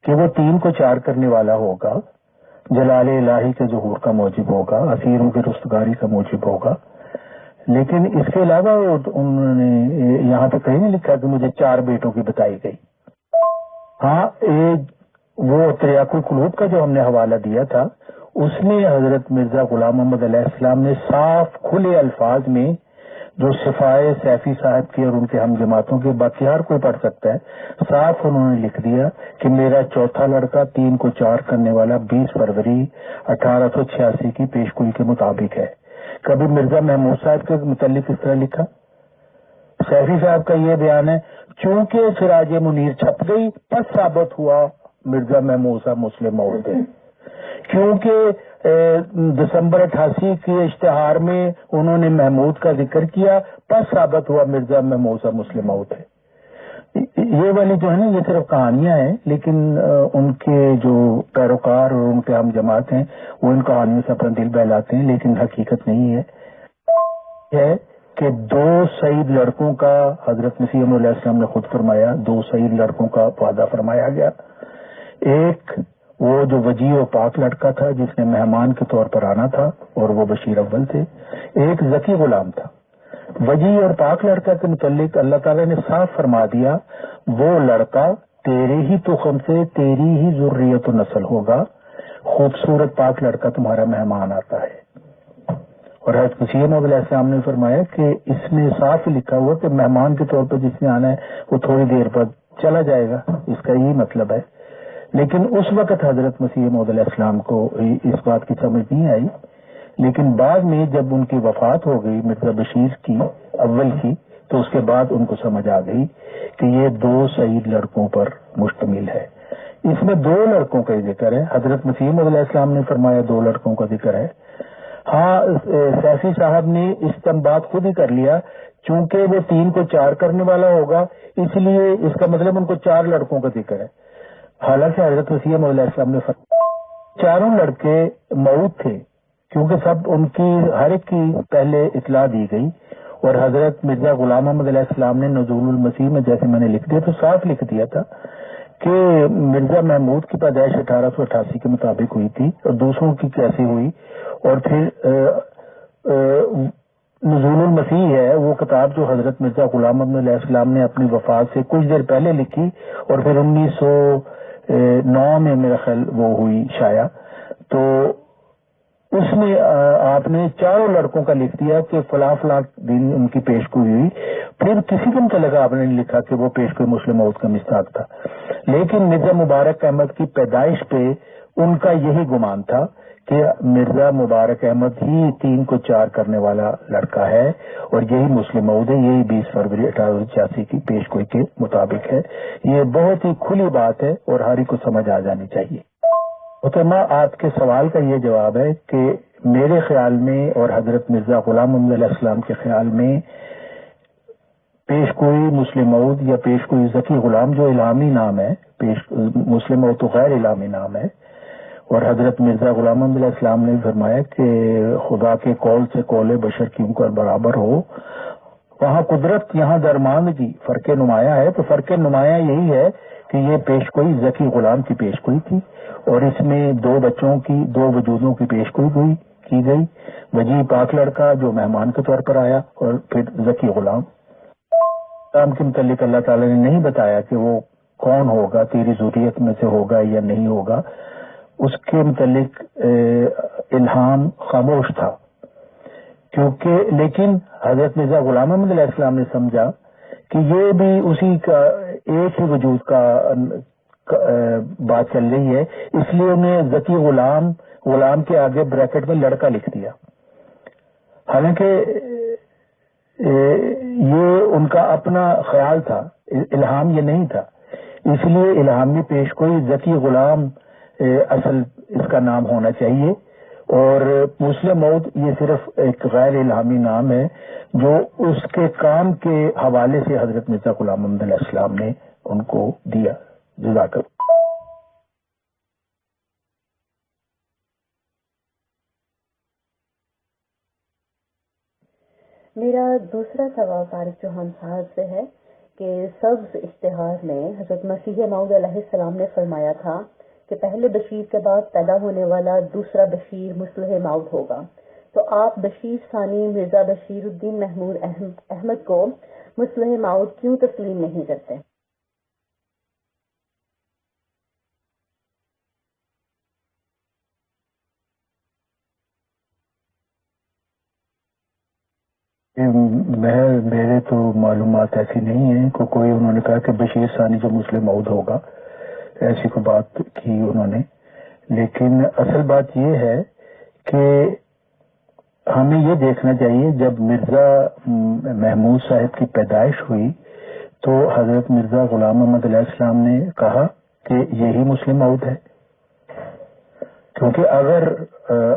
کہ وہ 3 کو 4 کرنے والا ہوگا، جلال الہی کے ظہور کا موجب ہوگا، اسیروں کی رستگاری کا موجب ہوگا، لیکن اس کے علاوہ انہوں نے یہاں پہ کہیں نہیں لکھا کہ مجھے 4 بیٹوں کی بتائی گئی۔ ہاں وہ تریاق القلوب کا جو ہم نے حوالہ دیا تھا اس میں حضرت مرزا غلام محمد علیہ السلام نے صاف کھلے الفاظ میں جو صفائے سیفی صاحب کی اور ان کے ہم جماعتوں کے، باقی ہر کوئی پڑھ سکتا ہے، صاف انہوں نے لکھ دیا کہ میرا چوتھا لڑکا 3 کو 4 کرنے والا 20 فروری 1886 کی پیش گوئی کے مطابق ہے۔ کبھی مرزا محمود صاحب کے متعلق اس طرح لکھا؟ سیفی صاحب کا یہ بیان ہے چونکہ سراج منیر چھپ گئی پس ثابت ہوا مرزا محمود صاحب مسلم موعود تھے، کیونکہ دسمبر 88 کے اشتہار میں انہوں نے محمود کا ذکر کیا، پس ثابت ہوا مرزا محمود صاحب مسلم موعود تھے۔ یہ والی جو ہے نا یہ صرف کہانیاں ہیں، لیکن ان کے جو پیروکار اور ان کے ہم جماعت ہیں وہ ان کہانیوں سے اپنا دل بہلاتے ہیں، لیکن حقیقت نہیں ہے کہ 2 سعید لڑکوں کا حضرت مسیح موعود علیہ السلام نے خود فرمایا، 2 سعید لڑکوں کا وعدہ فرمایا گیا۔ ایک وہ جو وجی و پاک لڑکا تھا جس نے مہمان کے طور پر آنا تھا اور وہ بشیر اول تھے، ایک ذکی غلام تھا۔ وجی اور پاک لڑکا کے متعلق اللہ تعالیٰ نے صاف فرما دیا وہ لڑکا تیرے ہی تخم سے تیری ہی ذریت و نسل ہوگا، خوبصورت پاک لڑکا تمہارا مہمان آتا ہے۔ اور حضرت مسیح موعود علیہ السلام نے فرمایا کہ اس میں صاف لکھا ہوا کہ مہمان کے طور پر جس نے آنا ہے وہ تھوڑی دیر بعد چلا جائے گا، اس کا یہی مطلب ہے۔ لیکن اس وقت حضرت مسیح موعود علیہ السلام کو اس بات کی سمجھ نہیں آئی، لیکن بعد میں جب ان کی وفات ہو گئی مرزا بشیر کی اول کی، تو اس کے بعد ان کو سمجھ آ گئی کہ یہ 2 سعید لڑکوں پر مشتمل ہے۔ اس میں 2 لڑکوں کا ہی ذکر ہے، حضرت مسیح موعود علیہ السلام نے فرمایا 2 لڑکوں کا ذکر ہے۔ ہاں سیفی صاحب نے استنباط خود ہی کر لیا، چونکہ وہ 3 کو 4 کرنے والا ہوگا اس لیے اس کا مطلب ان کو 4 لڑکوں کا ذکر ہے، حالانکہ حضرت مسیح موعود علیہ السلام نے فرمایا 4 لڑکے موعود تھے، کیونکہ سب ان کی ہر ایک کی پہلے اطلاع دی گئی، اور حضرت مرزا غلام محمد علیہ السلام نے نزول المسیح میں جیسے میں نے لکھ دیا تو صاف لکھ دیا تھا کہ مرزا محمود کی پیدائش 1888 کے مطابق ہوئی تھی اور دوسروں کی کیسے ہوئی، اور پھر نزول المسیح ہے وہ کتاب جو حضرت مرزا غلام احمد علیہ السلام نے اپنی وفات سے کچھ دیر پہلے لکھی اور پھر 1909 میں میرا خیال وہ ہوئی شائع، تو اس میں آپ نے چاروں لڑکوں کا لکھ دیا کہ فلاں فلاں دن ان کی پیش گوئی ہوئی، پھر کسی کے متعلق آپ نے لکھا کہ وہ پیش گوئی مسلم موعود کا مصداق تھا، لیکن مرزا مبارک احمد کی پیدائش پہ ان کا یہی گمان تھا کہ مرزا مبارک احمد ہی 3 کو 4 کرنے والا لڑکا ہے اور یہی مسلم موعود ہے، یہی 20 فروری 1886 کی پیش گوئی کے مطابق ہے۔ یہ بہت ہی کھلی بات ہے اور ہر ایک کو سمجھ آ جانی چاہیے۔ محترمہ، آپ کے سوال کا یہ جواب ہے کہ میرے خیال میں اور حضرت مرزا غلام احمد علیہ السلام کے خیال میں پیش گوئی مسلم موعود یا پیش گوئی ذکی غلام جو الہامی نام ہے، مسلم موعود تو غیر الہامی نام ہے، اور حضرت مرزا غلام احمد علیہ السلام نے فرمایا کہ خدا کے قول سے قول بشر کیوں کر برابر ہو، وہاں قدرت یہاں درماندگی فرق نمایاں ہے، تو فرق نمایاں یہی ہے کہ یہ پیش گوئی ذکی غلام کی پیش گوئی تھی اور اس میں 2 بچوں کی 2 وجودوں کی پیش گوئی کی گئی، وجیح پاک لڑکا جو مہمان کے طور پر آیا اور پھر ذکی غلام۔ اسلام کے متعلق اللہ تعالیٰ نے نہیں بتایا کہ وہ کون ہوگا، تیری ذریت میں سے ہوگا یا نہیں ہوگا، اس کے متعلق الہام خاموش تھا، کیونکہ لیکن حضرت مرزا غلام احمد علیہ السلام نے سمجھا کہ یہ بھی اسی کا ایک ہی وجود کا بات چل رہی ہے، اس لیے انہیں ذکی غلام کے آگے بریکٹ میں لڑکا لکھ دیا، حالانکہ یہ ان کا اپنا خیال تھا، الہام یہ نہیں تھا، اس لیے الہامی پیش گوئی ذکی غلام اصل اس کا نام ہونا چاہیے، اور مسلم موعود یہ صرف ایک غیر الہامی نام ہے جو اس کے کام کے حوالے سے حضرت مرزا غلام احمد علیہ السلام نے ان کو دیا۔ جزاک اللہ۔ میرا دوسرا سوال طارق چوہان صاحب سے ہے کہ سبز اشتہار میں حضرت مسیح موعود علیہ السلام نے فرمایا تھا کہ پہلے بشیر کے بعد پیدا ہونے والا دوسرا بشیر مصلح موعود ہوگا، تو آپ بشیر ثانی مرزا بشیر الدین محمود احمد کو مصلح موعود کیوں تسلیم نہیں کرتے؟ میرے تو معلومات ایسی نہیں ہیں کہ کوئی انہوں نے کہا کہ بشیر ثانی جو مسلم موعود ہوگا، ایسی کوئی بات کی انہوں نے، لیکن اصل بات یہ ہے کہ ہمیں یہ دیکھنا چاہیے جب مرزا محمود صاحب کی پیدائش ہوئی تو حضرت مرزا غلام احمد علیہ السلام نے کہا کہ یہی مسلم موعود ہے، کیونکہ اگر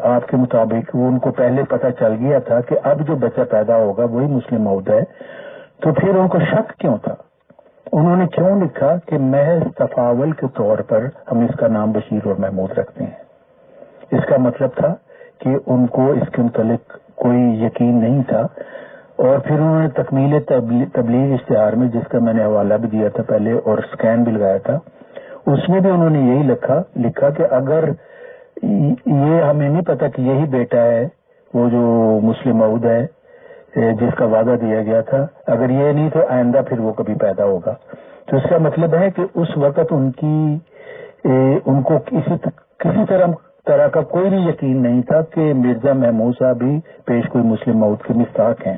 آپ کے مطابق وہ ان کو پہلے پتہ چل گیا تھا کہ اب جو بچہ پیدا ہوگا وہی مسلم موعود ہے، تو پھر ان کو شک کیوں تھا؟ انہوں نے کیوں لکھا کہ محض تفاول کے طور پر ہم اس کا نام بشیر اور محمود رکھتے ہیں؟ اس کا مطلب تھا کہ ان کو اس کے متعلق کوئی یقین نہیں تھا، اور پھر انہوں نے تکمیل تبلیغ اشتہار میں، جس کا میں نے حوالہ بھی دیا تھا پہلے اور اسکین بھی لگایا تھا، اس میں بھی انہوں نے یہی لکھا کہ اگر یہ ہمیں نہیں پتا کہ یہی بیٹا ہے وہ جو مسلم موعود ہے جس کا وعدہ دیا گیا تھا، اگر یہ نہیں تو آئندہ پھر وہ کبھی پیدا ہوگا، تو اس کا مطلب ہے کہ اس وقت ان کو کسی طرح کا کوئی بھی یقین نہیں تھا کہ مرزا محمود صاحب بھی پیش کوئی مسلم موعود کے مصداق ہیں۔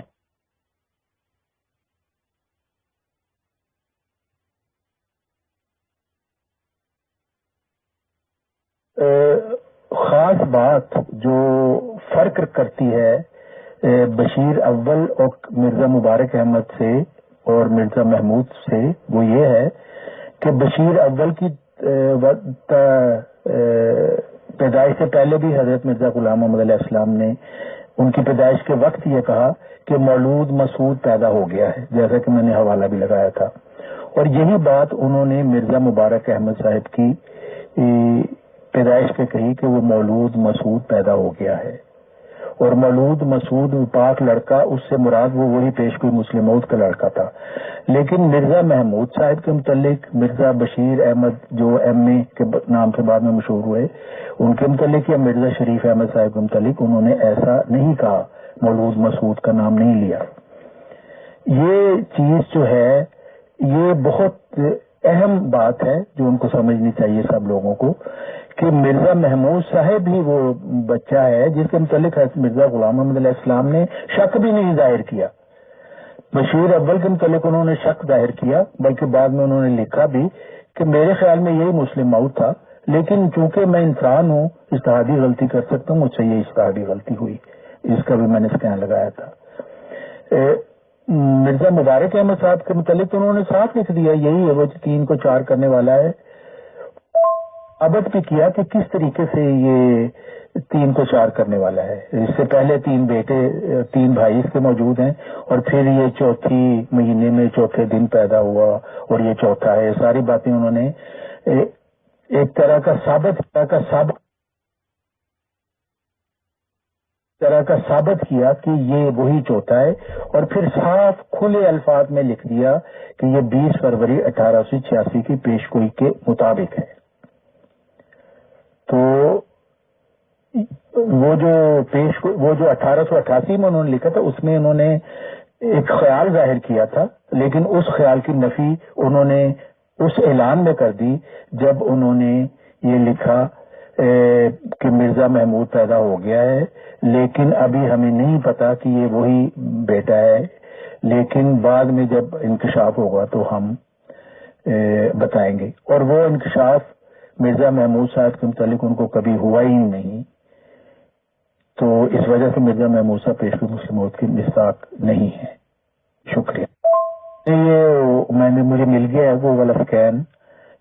خاص بات جو فرق کرتی ہے بشیر اول اور مرزا مبارک احمد سے اور مرزا محمود سے وہ یہ ہے کہ بشیر اول کی پیدائش سے پہلے بھی حضرت مرزا غلام محمد علیہ السلام نے ان کی پیدائش کے وقت یہ کہا کہ مولود مسعود پیدا ہو گیا ہے، جیسا کہ میں نے حوالہ بھی لگایا تھا، اور یہی بات انہوں نے مرزا مبارک احمد صاحب کی پیدائش پہ کہی کہ وہ مولود مسعود پیدا ہو گیا ہے، اور مولود مسعود پاک لڑکا اس سے مراد وہ وہی پیش کوئی مسلم موعود کا لڑکا تھا. لیکن مرزا محمود صاحب کے متعلق مرزا بشیر احمد جو ایم اے کے نام سے بعد میں مشہور ہوئے ان کے متعلق یا مرزا شریف احمد صاحب کے متعلق انہوں نے ایسا نہیں کہا، مولود مسعود کا نام نہیں لیا. یہ چیز جو ہے یہ بہت اہم بات ہے جو ان کو سمجھنی چاہیے سب لوگوں کو کہ مرزا محمود صاحب ہی وہ بچہ ہے جس کے متعلق مرزا غلام محمد علیہ السلام نے شک بھی نہیں ظاہر کیا. بشیر اول کے متعلق انہوں نے شک ظاہر کیا، بلکہ بعد میں انہوں نے لکھا بھی کہ میرے خیال میں یہی مسلم موعود تھا، لیکن چونکہ میں انسان ہوں اجتہادی غلطی کر سکتا ہوں، مجھ سے یہ اجتہادی غلطی ہوئی. اس کا بھی میں نے اسکین لگایا تھا. مرزا مبارک احمد صاحب کے متعلق انہوں نے صاف لکھ دیا یہی ہے وہ 3 کو 4 کرنے والا ہے. ثابت بھی کیا کہ کس طریقے سے یہ 3 کو 4 کرنے والا ہے. اس سے پہلے 3 بیٹے 3 بھائی اس کے موجود ہیں اور پھر یہ چوتھی مہینے میں چوتھے دن پیدا ہوا اور یہ چوتھا ہے. ساری باتیں انہوں نے ایک طرح کا ثابت کیا کہ یہ وہی چوتھا ہے اور پھر صاف کھلے الفاظ میں لکھ دیا کہ یہ 20 فروری 1886 کی پیشگوئی کے مطابق ہے. تو وہ جو 1888 میں انہوں نے لکھا تھا اس میں انہوں نے ایک خیال ظاہر کیا تھا، لیکن اس خیال کی نفی انہوں نے اس اعلان میں کر دی جب انہوں نے یہ لکھا کہ مرزا محمود پیدا ہو گیا ہے، لیکن ابھی ہمیں نہیں پتا کہ یہ وہی بیٹا ہے، لیکن بعد میں جب انکشاف ہوگا تو ہم بتائیں گے. اور وہ انکشاف مرزا محمود صاحب کے متعلق ان کو کبھی ہوا ہی نہیں، تو اس وجہ سے مرزا محمود صاحب پیشوا مسلم موعود کی مستحق نہیں ہے. شکریہ. یہ مجھے مل گیا ہے وہ والا اسکین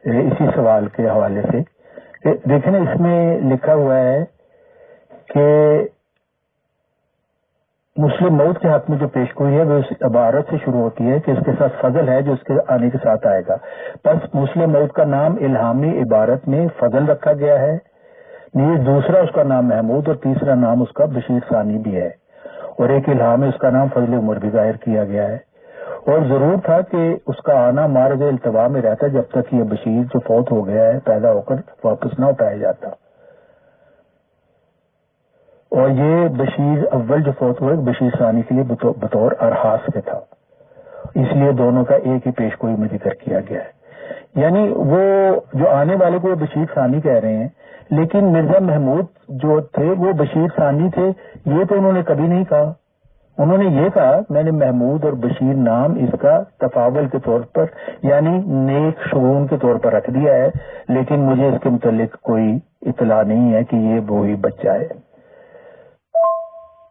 اسی سوال کے حوالے سے. دیکھیں نا اس میں لکھا ہوا ہے کہ مسلم موعود کے حق میں جو پیشگوئی ہے وہ اس عبارت سے شروع ہوتی ہے کہ اس کے ساتھ فضل ہے جو اس کے آنے کے ساتھ آئے گا. بس مسلم موعود کا نام الہامی عبارت میں فضل رکھا گیا ہے، نیز دوسرا اس کا نام محمود اور تیسرا نام اس کا بشیر ثانی بھی ہے، اور ایک الہام میں اس کا نام فضل عمر بھی ظاہر کیا گیا ہے. اور ضرور تھا کہ اس کا آنا مارج التوا میں رہتا جب تک یہ بشیر جو فوت ہو گیا ہے پیدا ہو کر واپس نہ اٹھایا جاتا. اور یہ بشیر اول جو فوت ہوئے بشیر ثانی کے لیے بطور ارحاس کے تھا، اس لیے دونوں کا ایک ہی پیشگوئی میں ذکر کیا گیا ہے. یعنی وہ جو آنے والے کو بشیر ثانی کہہ رہے ہیں، لیکن مرزا محمود جو تھے وہ بشیر ثانی تھے، یہ تو انہوں نے کبھی نہیں کہا. انہوں نے یہ کہا میں نے محمود اور بشیر نام اس کا تفاول کے طور پر یعنی نیک شگون کے طور پر رکھ دیا ہے، لیکن مجھے اس کے متعلق کوئی اطلاع نہیں ہے کہ یہ وہی بچہ ہے.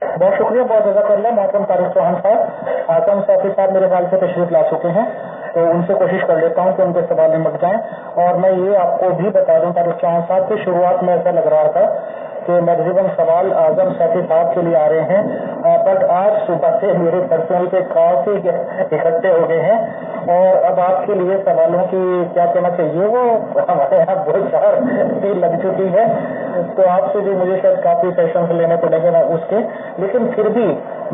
بہت شکریہ، بہت جزاک اللہ. محترم طارق چوہان صاحب، آسم صافی صاحب میرے خیال سے تشریف لا چکے ہیں، تو ان سے کوشش کر لیتا ہوں کہ ان کے سوال نمٹ جائیں. اور میں یہ آپ کو بھی بتا دوں طارق چوہان صاحب کی شروعات میں ایسا لگ رہا تھا کہ میکزیمم سوال اعظم صافی صاحب کے لیے آ رہے ہیں، بٹ آج صبح سے میرے پرسنل پہ کافی اکٹھے ہو گئے ہیں اور اب آپ کے لیے سوالوں کی کیا کہنا چاہیے وہ ہمارے یہاں بہت چار بھی لگ چکی ہے، تو آپ سے بھی مجھے شاید کافی سیشنز لینے پڑیں گے اس کے. لیکن پھر بھی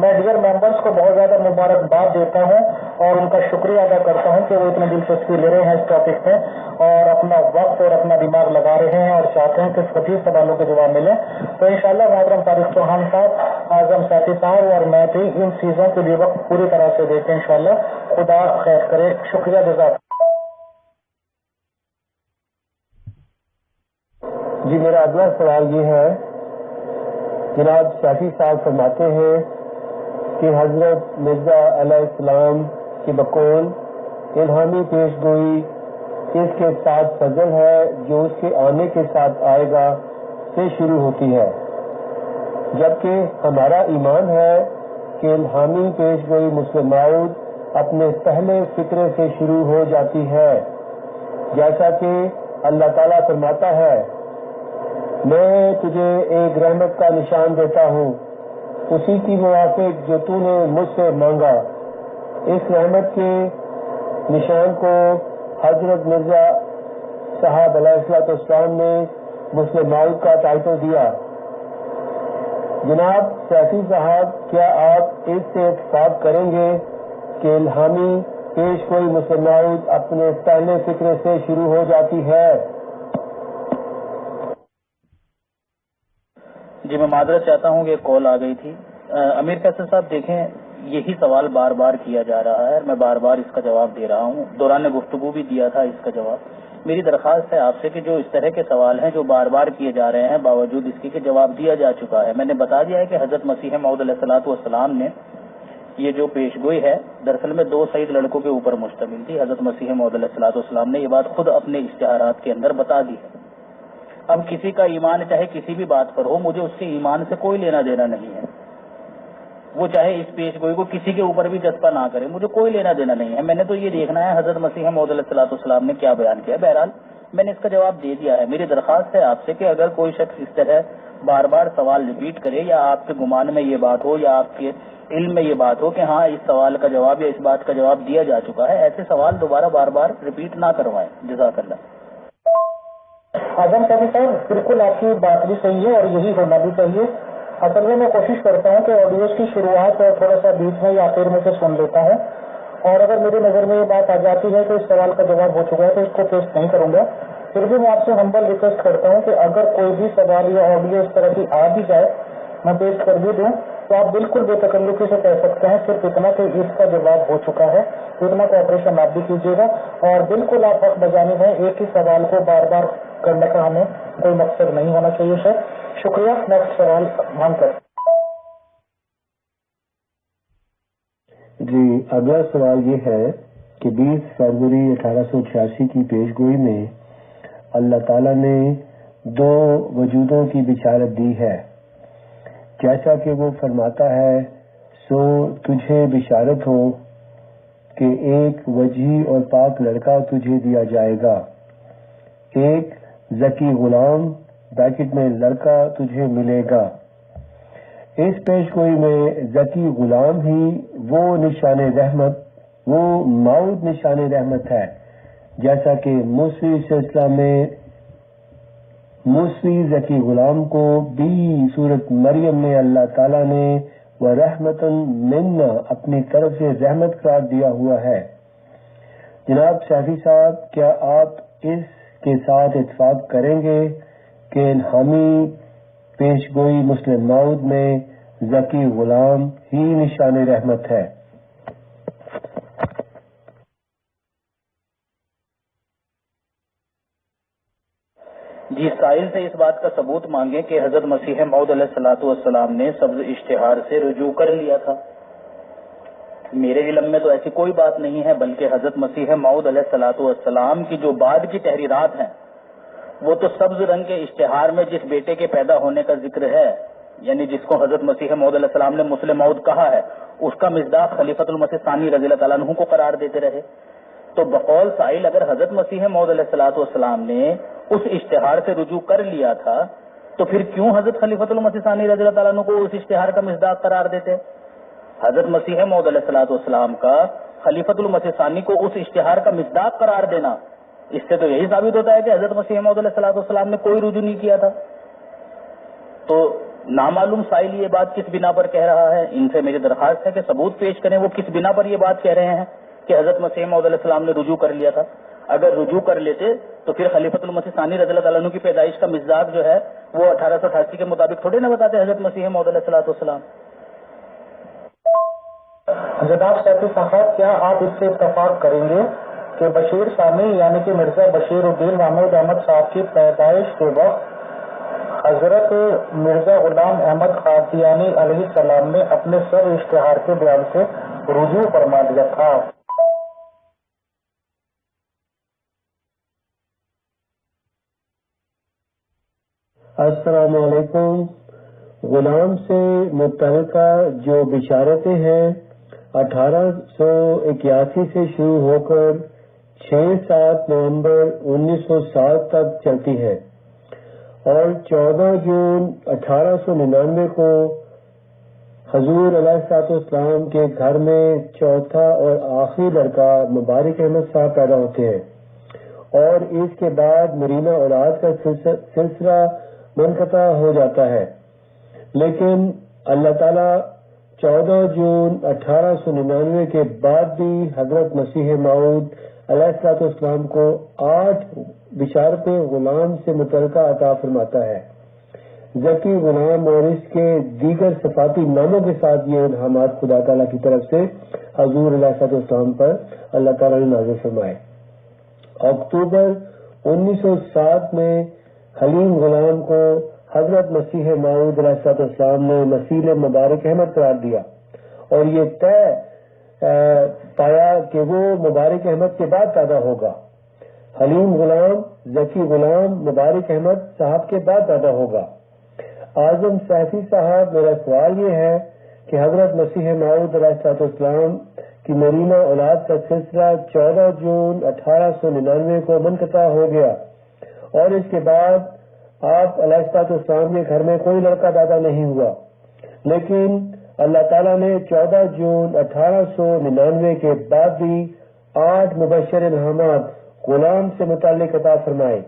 میں ڈیئر ممبرس کو بہت زیادہ مبارکباد دیتا ہوں اور ان کا شکریہ ادا کرتا ہوں کہ وہ اتنی دلچسپی لے رہے ہیں اس ٹاپک میں اور اپنا وقت اور اپنا دماغ لگا رہے ہیں اور چاہتے ہیں کہ سبھی سوالوں کے جواب ملیں. تو انشاءاللہ محترم طارق چوہان صاحب، اعظم صافی صاحب اور میں بھی ان چیزوں کے لیے وقت پوری طرح سے دیتے ہیں انشاءاللہ. خدا خیر کرے. شکریہ جزاک. جی میرا اگلا سوال یہ ہے، جناب شافی صاحب فرماتے ہیں کہ حضرت مرزا علیہ السلام کی بقول الہامی پیشگوئی اس کے ساتھ فضل ہے جو اس کے آنے کے ساتھ آئے گا سے شروع ہوتی ہے، جبکہ ہمارا ایمان ہے کہ الہامی پیشگوئی مسلم موعود اپنے پہلے فکرے سے شروع ہو جاتی ہے، جیسا کہ اللہ تعالیٰ فرماتا ہے میں تجھے ایک رحمت کا نشان دیتا ہوں اسی کی موافق جو تو نے مجھ سے مانگا. اس رحمت کے نشان کو حضرت مرزا صاحب علیہ السلام نے مسلم موعود کا ٹائٹل دیا. جناب سیفی صاحب، کیا آپ اس سے اتفاق کریں گے کہ الہامی پیش گوئی مسلم موعود اپنے پہلے فکرے سے شروع ہو جاتی ہے؟ جی میں معذرت چاہتا ہوں کہ کال آ گئی تھی. امیر فیصل صاحب دیکھیں، یہی سوال بار بار کیا جا رہا ہے، میں بار بار اس کا جواب دے رہا ہوں، دوران گفتگو بھی دیا تھا اس کا جواب. میری درخواست ہے آپ سے کہ جو اس طرح کے سوال ہیں جو بار بار کیے جا رہے ہیں، باوجود اس کے کہ جواب دیا جا چکا ہے. میں نے بتا دیا ہے کہ حضرت مسیح موعود علیہ الصلوۃ والسلام نے یہ جو پیش گوئی ہے دراصل میں 2 سعید لڑکوں کے اوپر مشتمل تھی. حضرت مسیح موعود علیہ الصلوۃ والسلام نے یہ بات خود اپنے اشتہارات کے اندر بتا دی ہے. اب کسی کا ایمان چاہے کسی بھی بات پر ہو، مجھے اس کے ایمان سے کوئی لینا دینا نہیں ہے. وہ چاہے اس پیش گوئی کو کسی کے اوپر بھی جذبہ نہ کرے، مجھے کوئی لینا دینا نہیں ہے. میں نے تو یہ دیکھنا ہے حضرت مسیح موعود علیہ الصلوۃ والسلام نے کیا بیان کیا. بہرحال میں نے اس کا جواب دے دیا ہے. میری درخواست ہے آپ سے کہ اگر کوئی شخص اس طرح بار بار سوال ریپیٹ کرے، یا آپ کے گمان میں یہ بات ہو یا آپ کے علم میں یہ بات ہو کہ ہاں اس سوال کا جواب یا اس بات کا جواب دیا جا چکا ہے، ایسے سوال دوبارہ بار بار ریپیٹ نہ کروائیں. جزاک اللہ. اعظم صاحب بالکل آپ کی بات بھی صحیح ہے اور یہی ہونا بھی چاہیے. اصل میں کوشش کرتا ہوں کہ آڈیوز کی شروعات اور تھوڑا سا بیچ میں یا آخر میں سے سن لیتا ہوں، اور اگر میری نظر میں یہ بات آ جاتی ہے کہ اس سوال کا جواب ہو چکا ہے تو اس کو پیش نہیں کروں گا. پھر بھی میں آپ سے ہمبل ریکویسٹ کرتا ہوں کہ اگر کوئی بھی سوال یا آڈیو اس طرح کی آ بھی جائے، میں پیش کر بھی دوں، تو آپ بالکل بے تکلفی سے کہہ سکتے ہیں. صرف اتنا کہ اس کا جواب ہو چکا ہے، اتنا کوآپریشن آپ بھی کیجیے گا. اور بالکل آپ حق بجانب ہیں، ایک ہی سوال کو بار بار کرنے کا ہمیں کوئی مقصد نہیں ہونا چاہیے. سر شکریہ. نیکسٹ سوال مانگ کر. جی اگلا سوال یہ ہے کہ 20 فروری 1886 کی پیش گوئی میں اللہ تعالیٰ نے 2 وجودوں کی بشارت دی ہے، جیسا کہ وہ فرماتا ہے، سو تجھے بشارت ہو کہ ایک وجیح اور پاک لڑکا تجھے دیا جائے گا، ایک ذکی غلام بیکٹ میں لڑکا تجھے ملے گا. اس پیش گوئی میں ذکی غلام ہی وہ نشان رحمت، وہ موعود نشان رحمت ہے، جیسا کہ موسوی سلسلہ میں موسوی ذکی غلام کو بھی سورت مریم میں اللہ تعالیٰ نے وَرَحْمَةً مِنَّا اپنی طرف سے رحمت قرار دیا ہوا ہے. جناب شافی صاحب، کیا آپ اس کے ساتھ اتفاق کریں گے کہ الہامی پیش گوئی مسلم موعود میں ذکی غلام ہی نشان رحمت ہے؟ جی سائل سے اس بات کا ثبوت مانگیں کہ حضرت مسیح موعود علیہ الصلوۃ والسلام نے سبز اشتہار سے رجوع کر لیا تھا. میرے علم میں تو ایسی کوئی بات نہیں ہے، بلکہ حضرت مسیح موعود علیہ الصلوۃ والسلام کی جو بعد کی تحریرات ہیں وہ تو سبز رنگ کے اشتہار میں جس بیٹے کے پیدا ہونے کا ذکر ہے، یعنی جس کو حضرت مسیح موعود علیہ السلام نے مسلم موعود کہا ہے، اس کا مصداق خلیفۃ المسیح ثانی رضی اللہ تعالیٰ عنہ کو قرار دیتے رہے. تو بقول سائل اگر حضرت مسیح موعود علیہ الصلوۃ والسلام نے اس اشتہار سے رجوع کر لیا تھا تو پھر کیوں حضرت خلیفۃ المسیح ثانی رضی اللہ تعالیٰ عنہ کو اس اشتہار کا مصداق قرار دیتے؟ حضرت مسیح موعود علیہ الصلوۃ والسلام کا خلیفۃ المسیح ثانی کو اس اشتہار کا مصداق قرار دینا، اس سے تو یہی ثابت ہوتا ہے کہ حضرت مسیح موعود علیہ الصلوۃ والسلام نے کوئی رجوع نہیں کیا تھا. تو نامعلوم سائل یہ بات کس بنا پر کہہ رہا ہے، ان سے میری درخواست ہے کہ ثبوت پیش کریں وہ کس بنا پر یہ بات کہہ رہے ہیں کہ حضرت مسیح موعود علیہ السلام نے رجوع کر لیا تھا. اگر رجوع کر لیتے تو پھر خلیفۃ المسیح ثانی رضی اللہ تعالیٰ عنہ کی پیدائش کا مصداق جو ہے وہ 1888 کے مطابق تھوڑے نہ بتاتے حضرت مسیح موعود علیہ الصلوۃ والسلام. جناب سیفی صاحب، کیا آپ اس سے اتفاق کریں گے کہ بشیر ثانی یعنی کہ مرزا بشیر الدین محمود احمد صاحب کی پیدائش کے وقت حضرت مرزا غلام احمد قادیانی علیہ السلام نے اپنے سر اشتہار کے بیان سے رجوع فرما دیا تھا؟ السلام علیکم. غلام سے متعلقہ جو بشارتیں ہیں 1881 سے شروع ہو کر 6-7 نومبر 1907 تک چلتی ہے اور 14 جون 1899 کو حضور علیہ السلام کے گھر میں چوتھا اور آخری لڑکا مبارک احمد صاحب پیدا ہوتے ہیں اور اس کے بعد مرینا اولاد کا سلسلہ منقطع ہو جاتا ہے. لیکن اللہ تعالیٰ 14 جون 1899 کے بعد بھی حضرت مسیح موعود علیہ السلام کو 8 بشارت غلام سے متعلقہ عطا فرماتا ہے. ذکی غلام اور اس کے دیگر صفاتی ناموں کے ساتھ یہ الہامات خدا تعالیٰ کی طرف سے حضور علیہ السلام پر اللہ تعالیٰ نے نازل فرمائے. اکتوبر 1907 میں حلیم غلام کو حضرت مسیح موعود علیہ السلام نے مسیح مبارک احمد قرار دیا اور یہ طے پایا کہ وہ مبارک احمد کے بعد پیدا ہوگا. حلیم غلام ذکی غلام مبارک احمد صاحب کے بعد پیدا ہوگا. اعظم سیفی صاحب، میرا سوال یہ ہے کہ حضرت مسیح موعود علیہ السلام کی مرینہ اولاد کا سلسلہ 14 جون 1899 کو منقطع ہو گیا اور اس کے بعد آپ علیہ السلام کے گھر میں کوئی لڑکا پیدا نہیں ہوا، لیکن اللہ تعالیٰ نے 14 جون 1899 کے بعد بھی 8 مبشر الہامات غلام سے متعلق عطا فرمائے.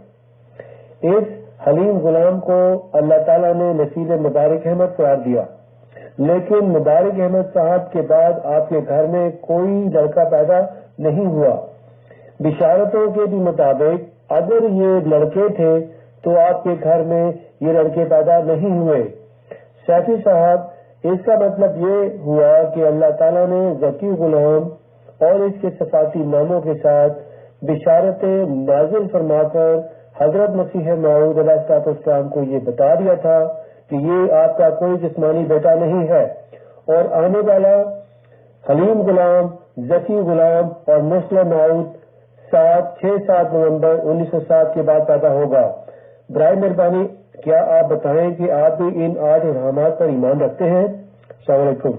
اس حلیم غلام کو اللہ تعالیٰ نے نسیل مبارک احمد قرار دیا، لیکن مبارک احمد صاحب کے بعد آپ کے گھر میں کوئی لڑکا پیدا نہیں ہوا. بشارتوں کے بھی مطابق اگر یہ لڑکے تھے تو آپ کے گھر میں یہ لڑکے پیدا نہیں ہوئے. سیفی صاحب، اس کا مطلب یہ ہوا کہ اللہ تعالیٰ نے ذکی غلام اور اس کے صفاتی ناموں کے ساتھ بشارتیں نازل فرما کر حضرت مسیح موعود علیہ السلام کو یہ بتا دیا تھا کہ یہ آپ کا کوئی جسمانی بیٹا نہیں ہے اور آنے والا حلیم غلام، ذکی غلام اور مسلم موعود 6-7 نومبر 1907 کے بعد پیدا ہوگا. برائے مہربانی کیا آپ بتائیں کہ آپ بھی ان 8 الہامات پر ایمان رکھتے ہیں؟ السلام علیکم.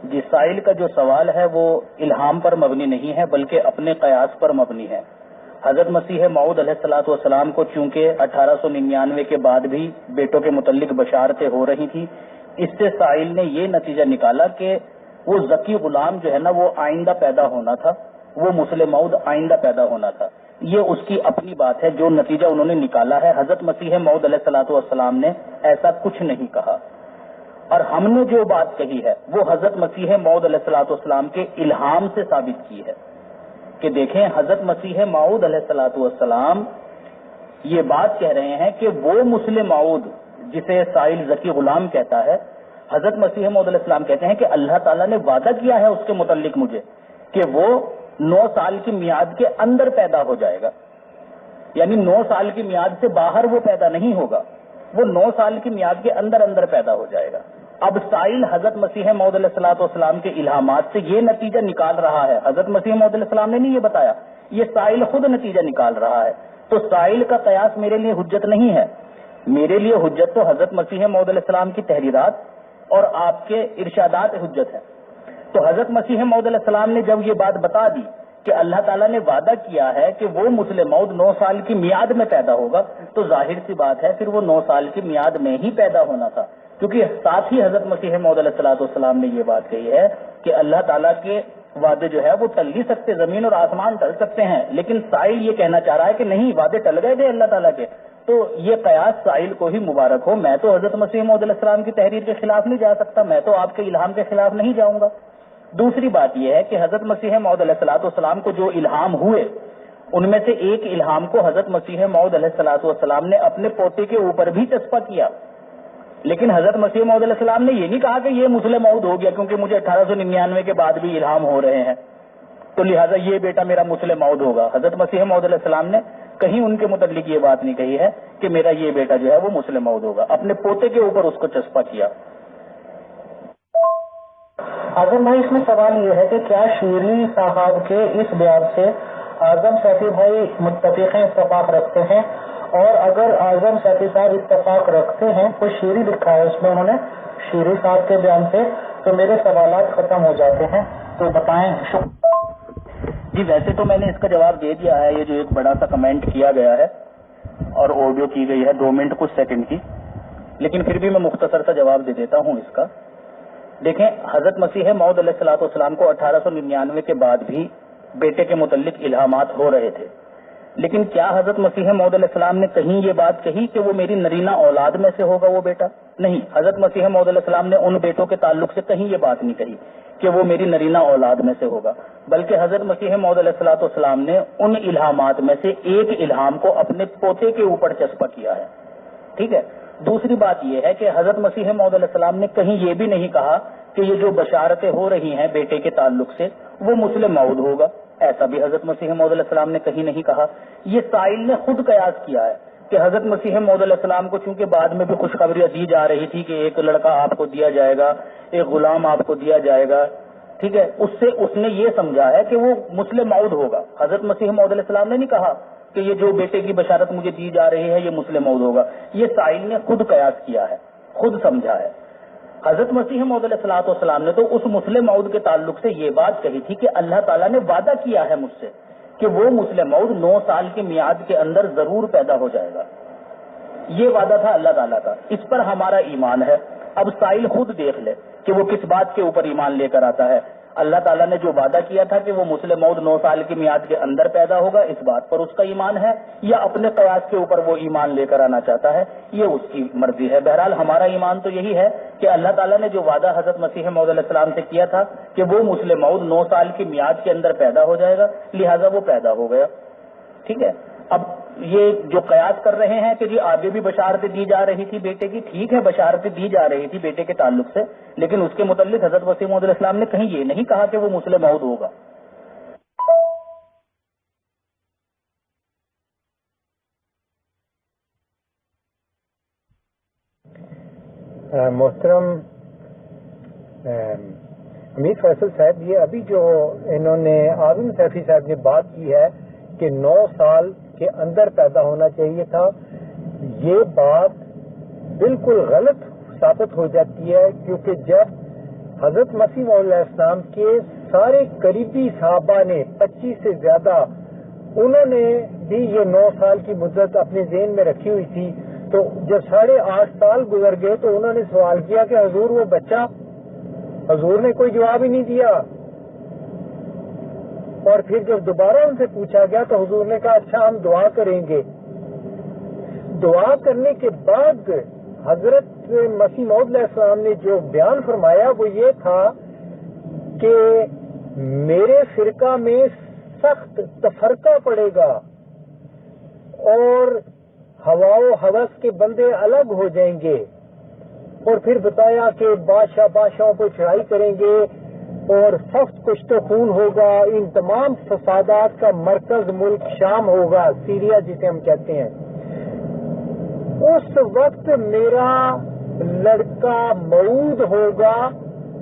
جی، سائل کا جو سوال ہے وہ الہام پر مبنی نہیں ہے بلکہ اپنے قیاس پر مبنی ہے. حضرت مسیح موعود علیہ السلام کو چونکہ 1899 کے بعد بھی بیٹوں کے متعلق بشارتیں ہو رہی تھی، اس سے سائل نے یہ نتیجہ نکالا کہ وہ ذکی غلام جو ہے نا وہ آئندہ پیدا ہونا تھا، وہ مسلم موعود آئندہ پیدا ہونا تھا. یہ اس کی اپنی بات ہے، جو نتیجہ انہوں نے نکالا ہے. حضرت مسیح موعود علیہ السلام نے ایسا کچھ نہیں کہا، اور ہم نے جو بات کہی ہے وہ حضرت مسیح موعود علیہ السلام کے الہام سے ثابت کی ہے کہ دیکھیں حضرت مسیح موعود علیہ السلام یہ بات کہہ رہے ہیں کہ وہ مسلم موعود جسے سائل ذکی غلام کہتا ہے، حضرت مسیح موعود علیہ السلام کہتے ہیں کہ اللہ تعالیٰ نے وعدہ کیا ہے اس کے متعلق مجھے کہ وہ 9 سال کی میعاد کے اندر پیدا ہو جائے گا، یعنی 9 سال کی میعاد سے باہر وہ پیدا نہیں ہوگا، وہ 9 سال کی میعاد کے اندر پیدا ہو جائے گا. اب سائل حضرت مسیح موعود علیہ السلام کے الہامات سے یہ نتیجہ نکال رہا ہے. حضرت مسیح موعود علیہ السلام نے نہیں یہ بتایا، یہ سائل خود نتیجہ نکال رہا ہے. تو سائل کا قیاس میرے لیے حجت نہیں ہے، میرے لیے حجت تو حضرت مسیح موعود علیہ السلام کی تحریرات اور آپ کے ارشادات حجت ہے. تو حضرت مسیح موعود علیہ السلام نے جب یہ بات بتا دی کہ اللہ تعالیٰ نے وعدہ کیا ہے کہ وہ مسلم موعود 9 سال کی میعاد میں پیدا ہوگا، تو ظاہر سی بات ہے پھر وہ 9 سال کی میعاد میں ہی پیدا ہونا تھا، کیونکہ ساتھ ہی حضرت مسیح موعود علیہ السلام نے یہ بات کہی ہے کہ اللہ تعالیٰ کے وعدے جو ہے وہ ٹل نہیں سکتے، زمین اور آسمان ٹل سکتے ہیں، لیکن سائل یہ کہنا چاہ رہا ہے کہ نہیں، وعدے ٹل گئے تھے اللہ تعالیٰ کے. تو یہ قیاس سائل کو ہی مبارک ہو. میں تو حضرت مسیح موعود علیہ السلام کی تحریر کے خلاف نہیں جا سکتا، میں تو آپ کے الہام کے خلاف نہیں جاؤں گا. دوسری بات یہ ہے کہ حضرت مسیح موعود علیہ السلام کو جو الہام ہوئے ان میں سے ایک الہام کو حضرت مسیح موعود علیہ السلام نے اپنے پوتے کے اوپر بھی چسپاں کیا، لیکن حضرت مسیح موعود علیہ السلام نے یہ نہیں کہا کہ یہ مسلم موعود ہو گیا کیونکہ مجھے 1899 کے بعد بھی الہام ہو رہے ہیں تو لہٰذا یہ بیٹا میرا مسلم موعود ہوگا. حضرت مسیح موعود علیہ السلام نے کہیں ان کے متعلق یہ بات نہیں کہی ہے کہ میرا یہ بیٹا جو ہے وہ مسلم موعود ہوگا، اپنے پوتے کے اوپر اس کو چسپاں کیا. اعظم بھائی، اس میں سوال یہ ہے کہ کیا شیری صاحب کے اس بیان سے اعظم سیفی بھائی متفقین اتفاق رکھتے ہیں؟ اور اگر اعظم سیفی صاحب اتفاق رکھتے ہیں تو شیری لکھا ہے اس میں انہوں نے شیری صاحب کے بیان سے، تو میرے سوالات ختم ہو جاتے ہیں، تو بتائیں. جی ویسے تو میں نے اس کا جواب دے دیا ہے، یہ جو ایک بڑا سا کمنٹ کیا گیا ہے اور آڈیو کی گئی ہے 2 منٹ کچھ سیکنڈ کی، لیکن پھر بھی میں مختصر سا جواب دے دیتا ہوں اس کا. دیکھیں، حضرت مسیح موعود علیہ السلام کو 1899 کے بعد بھی بیٹے کے متعلق الہامات ہو رہے تھے، لیکن کیا حضرت مسیح موعود علیہ السلام نے کہیں یہ بات کہی کہ وہ میری نرینہ اولاد میں سے ہوگا وہ بیٹا؟ نہیں، حضرت مسیح موعود علیہ السلام نے ان بیٹوں کے تعلق سے کہیں یہ بات نہیں کہی کہ وہ میری نرینہ اولاد میں سے ہوگا، بلکہ حضرت مسیح موعود علیہ السلام نے ان الہامات میں سے ایک الہام کو اپنے پوتے کے اوپر چسپا کیا ہے. ٹھیک ہے. دوسری بات یہ ہے کہ حضرت مسیح موعود علیہ السلام نے کہیں یہ بھی نہیں کہا کہ یہ جو بشارتیں ہو رہی ہیں بیٹے کے تعلق سے وہ مسلم موعود ہوگا، ایسا بھی حضرت مسیح موعود علیہ السلام نے کہیں نہیں کہا. یہ سائل نے خود قیاس کیا ہے کہ حضرت مسیح موعود علیہ السلام کو چونکہ بعد میں بھی خوشخبریاں دی جا رہی تھی کہ ایک لڑکا آپ کو دیا جائے گا، ایک غلام آپ کو دیا جائے گا، ٹھیک ہے، اس نے یہ سمجھا ہے کہ وہ مسلم موعود ہوگا. حضرت مسیح موعود علیہ السلام نے نہیں کہا کہ یہ جو بیٹے کی بشارت مجھے دی جا رہی ہے یہ مسلم موعود ہوگا. یہ سائل نے خود قیاس کیا ہے، خود سمجھا ہے. حضرت مسیح موعود علیہ السلام نے تو اس مسلم موعود کے تعلق سے یہ بات کہی تھی کہ اللہ تعالیٰ نے وعدہ کیا ہے مجھ سے کہ وہ مسلم موعود 9 سال کی میعاد کے اندر ضرور پیدا ہو جائے گا. یہ وعدہ تھا اللہ تعالیٰ کا، اس پر ہمارا ایمان ہے. اب سائل خود دیکھ لے کہ وہ کس بات کے اوپر ایمان لے کر آتا ہے. اللہ تعالیٰ نے جو وعدہ کیا تھا کہ وہ مسلم موعود 9 سال کی میعاد کے اندر پیدا ہوگا، اس بات پر اس کا ایمان ہے، یا اپنے قیاس کے اوپر وہ ایمان لے کر آنا چاہتا ہے، یہ اس کی مرضی ہے. بہرحال ہمارا ایمان تو یہی ہے کہ اللہ تعالیٰ نے جو وعدہ حضرت مسیح موعود علیہ السلام سے کیا تھا کہ وہ مسلم موعود 9 سال کی میعاد کے اندر پیدا ہو جائے گا، لہٰذا وہ پیدا ہو گیا. ٹھیک ہے. اب یہ جو قیاس کر رہے ہیں کہ جی آگے بھی بشارتیں دی جا رہی تھی بیٹے کی، ٹھیک ہے بشارتیں دی جا رہی تھی بیٹے کے تعلق سے، لیکن اس کے متعلق حضرت مسیح موعود علیہ السلام نے کہیں یہ نہیں کہا کہ وہ مسلم موعود ہوگا. محترم امیر فیصل صاحب، یہ ابھی جو انہوں نے اعظم سیفی صاحب نے بات کی ہے کہ 9 سال کے اندر پیدا ہونا چاہیے تھا، یہ بات بالکل غلط ثابت ہو جاتی ہے، کیونکہ جب حضرت مسیح موعود علیہ السلام کے سارے قریبی صحابہ نے 25 سے زیادہ انہوں نے بھی یہ 9 سال کی مدت اپنے ذہن میں رکھی ہوئی تھی، تو جب 8.5 سال گزر گئے تو انہوں نے سوال کیا کہ حضور وہ بچہ، حضور نے کوئی جواب ہی نہیں دیا. اور پھر جب دوبارہ ان سے پوچھا گیا تو حضور نے کہا اچھا ہم دعا کریں گے. دعا کرنے کے بعد حضرت مسیح موعود علیہ السلام نے جو بیان فرمایا وہ یہ تھا کہ میرے فرقہ میں سخت تفرقہ پڑے گا اور ہوا و ہوس کے بندے الگ ہو جائیں گے. اور پھر بتایا کہ بادشاہوں کو چڑھائی کریں گے اور سخت کشت و خون ہوگا. ان تمام فسادات کا مرکز ملک شام ہوگا، سیریا جسے ہم کہتے ہیں. اس وقت میرا لڑکا موعود ہوگا،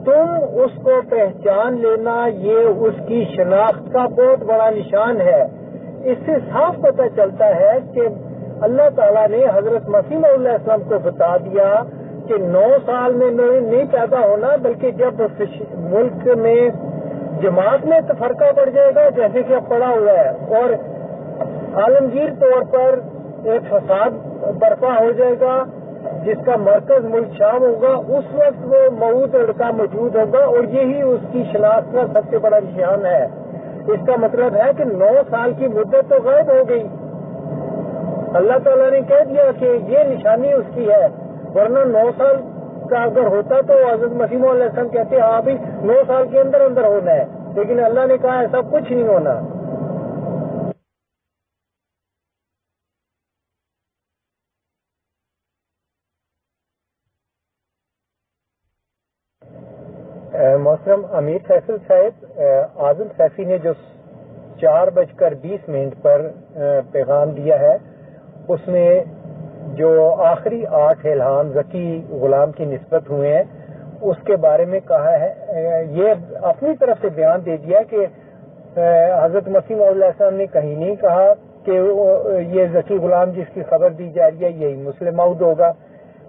تم اس کو پہچان لینا، یہ اس کی شناخت کا بہت بڑا نشان ہے. اس سے صاف پتہ چلتا ہے کہ اللہ تعالیٰ نے حضرت مسیح موعود علیہ السلام کو بتا دیا کہ 9 سال میں نہیں پیدا ہونا، بلکہ جب ملک میں جماعت میں تفرقہ پڑ جائے گا جیسے کہ اب پڑا ہوا ہے اور عالمگیر طور پر ایک فساد برپا ہو جائے گا جس کا مرکز ملک شام ہوگا، اس وقت وہ موعود لڑکا موجود ہوگا اور یہی اس کی شناخت کا سب سے بڑا نشان ہے. اس کا مطلب ہے کہ 9 سال کی مدت تو غائب ہو گئی. اللہ تعالیٰ نے کہہ دیا کہ یہ نشانی اس کی ہے، ورنہ 9 سال کا اگر ہوتا تو حضرت مسیح موعود علیہ السلام کہتے ہاں بھی 9 سال کے اندر ہونا ہے، لیکن اللہ نے کہا ایسا کچھ نہیں ہونا. محترم امیر فیصل صاحب، اعظم سیفی نے جو 4:20 پر پیغام دیا ہے اس میں جو آخری 8 الہام ذکی غلام کی نسبت ہوئے ہیں اس کے بارے میں کہا ہے، یہ اپنی طرف سے بیان دے دیا کہ حضرت مسیح موعود علیہ السلام نے کہیں نہیں کہا کہ یہ ذکی غلام جس کی خبر دی جا رہی ہے یہی مسلم موعود ہوگا.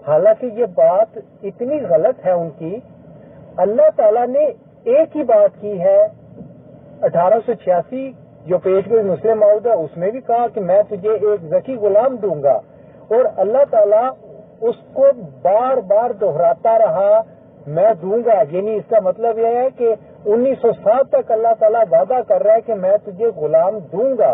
حالانکہ یہ بات اتنی غلط ہے ان کی. اللہ تعالیٰ نے ایک ہی بات کی ہے 1886 جو پیش گوئی مسلم موعود ہے اس میں بھی کہا کہ میں تجھے ایک ذکی غلام دوں گا، اور اللہ تعالیٰ اس کو بار بار دہراتا رہا میں دوں گا. یعنی اس کا مطلب یہ ہے کہ 1907 تک اللہ تعالیٰ وعدہ کر رہا ہے کہ میں تجھے غلام دوں گا.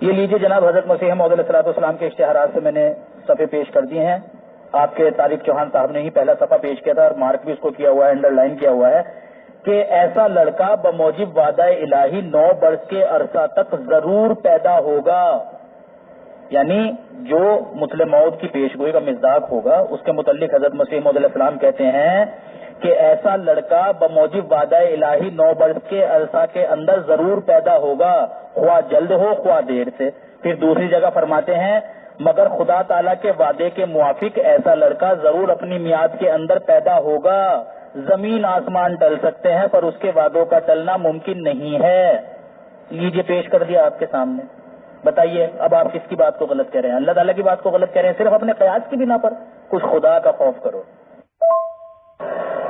یہ لیجیے جناب، حضرت مسیح موعود علیہ السلام کے اشتہارات سے میں نے صفحے پیش کر دیے ہیں. آپ کے طارق چوہان صاحب نے ہی پہلا صفحہ پیش کیا تھا اور مارک بھی اس کو کیا ہوا ہے، انڈر لائن کیا ہوا ہے کہ ایسا لڑکا بموجب وعدہ الہی 9 برس کے عرصہ تک ضرور پیدا ہوگا. یعنی جو مسلم موعود کی پیشگوئی کا مصداق ہوگا اس کے متعلق حضرت مسیح موعود علیہ السلام کہتے ہیں کہ ایسا لڑکا بموجب وعدہ الہی 9 برس کے عرصہ کے اندر ضرور پیدا ہوگا، خواہ جلد ہو خواہ دیر سے. پھر دوسری جگہ فرماتے ہیں مگر خدا تعالیٰ کے وعدے کے موافق ایسا لڑکا ضرور اپنی میعاد کے اندر پیدا ہوگا. زمین آسمان ٹل سکتے ہیں پر اس کے وعدوں کا ٹلنا ممکن نہیں ہے. لیجیے پیش کر دیا آپ کے سامنے. بتائیے اب آپ کس کی بات کو غلط کہہ رہے ہیں؟ اللہ تعالیٰ کی بات کو غلط کہہ رہے ہیں صرف اپنے قیاس کی بنا پر؟ کچھ خدا کا خوف کرو.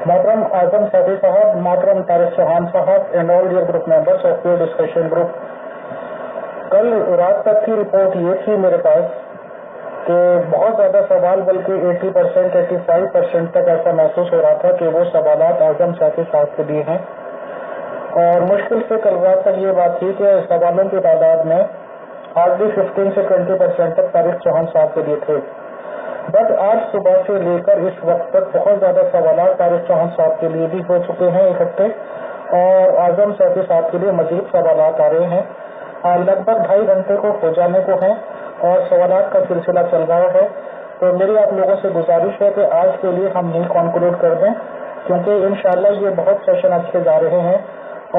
محترم اعظم سعدی صاحب، محترم طارق چوہان صاحب and all dear group members of pure discussion group, کل رات تک کی رپورٹ یہ تھی میرے پاس کہ بہت زیادہ سوال، بلکہ 80%، 85% تک ایسا محسوس ہو رہا تھا کہ وہ سوالات اعظم سعدی صاحب کے لیے ہیں. اور مشکل سے کل رات تک یہ بات تھی کہ سوالوں کی تعداد میں ہارڈلی 15 سے 20% تک طارق چوہان صاحب کے لیے تھے. بٹ آج صبح سے لے کر اس وقت تک بہت زیادہ سوالات طارق چوہان صاحب کے لیے بھی ہو چکے ہیں اکٹھے، اور اعظم سعدی صاحب کے لیے مزید سوالات آ رہے ہیں. لگ بھگ 2.5 گھنٹے کو ہو جانے کو ہیں اور سوالات کا سلسلہ چل رہا ہے. تو میری آپ لوگوں سے گزارش ہے کہ آج کے لیے ہم نہیں کنکلوڈ کر دیں، کیونکہ انشاءاللہ یہ بہت سیشن اچھے جا رہے ہیں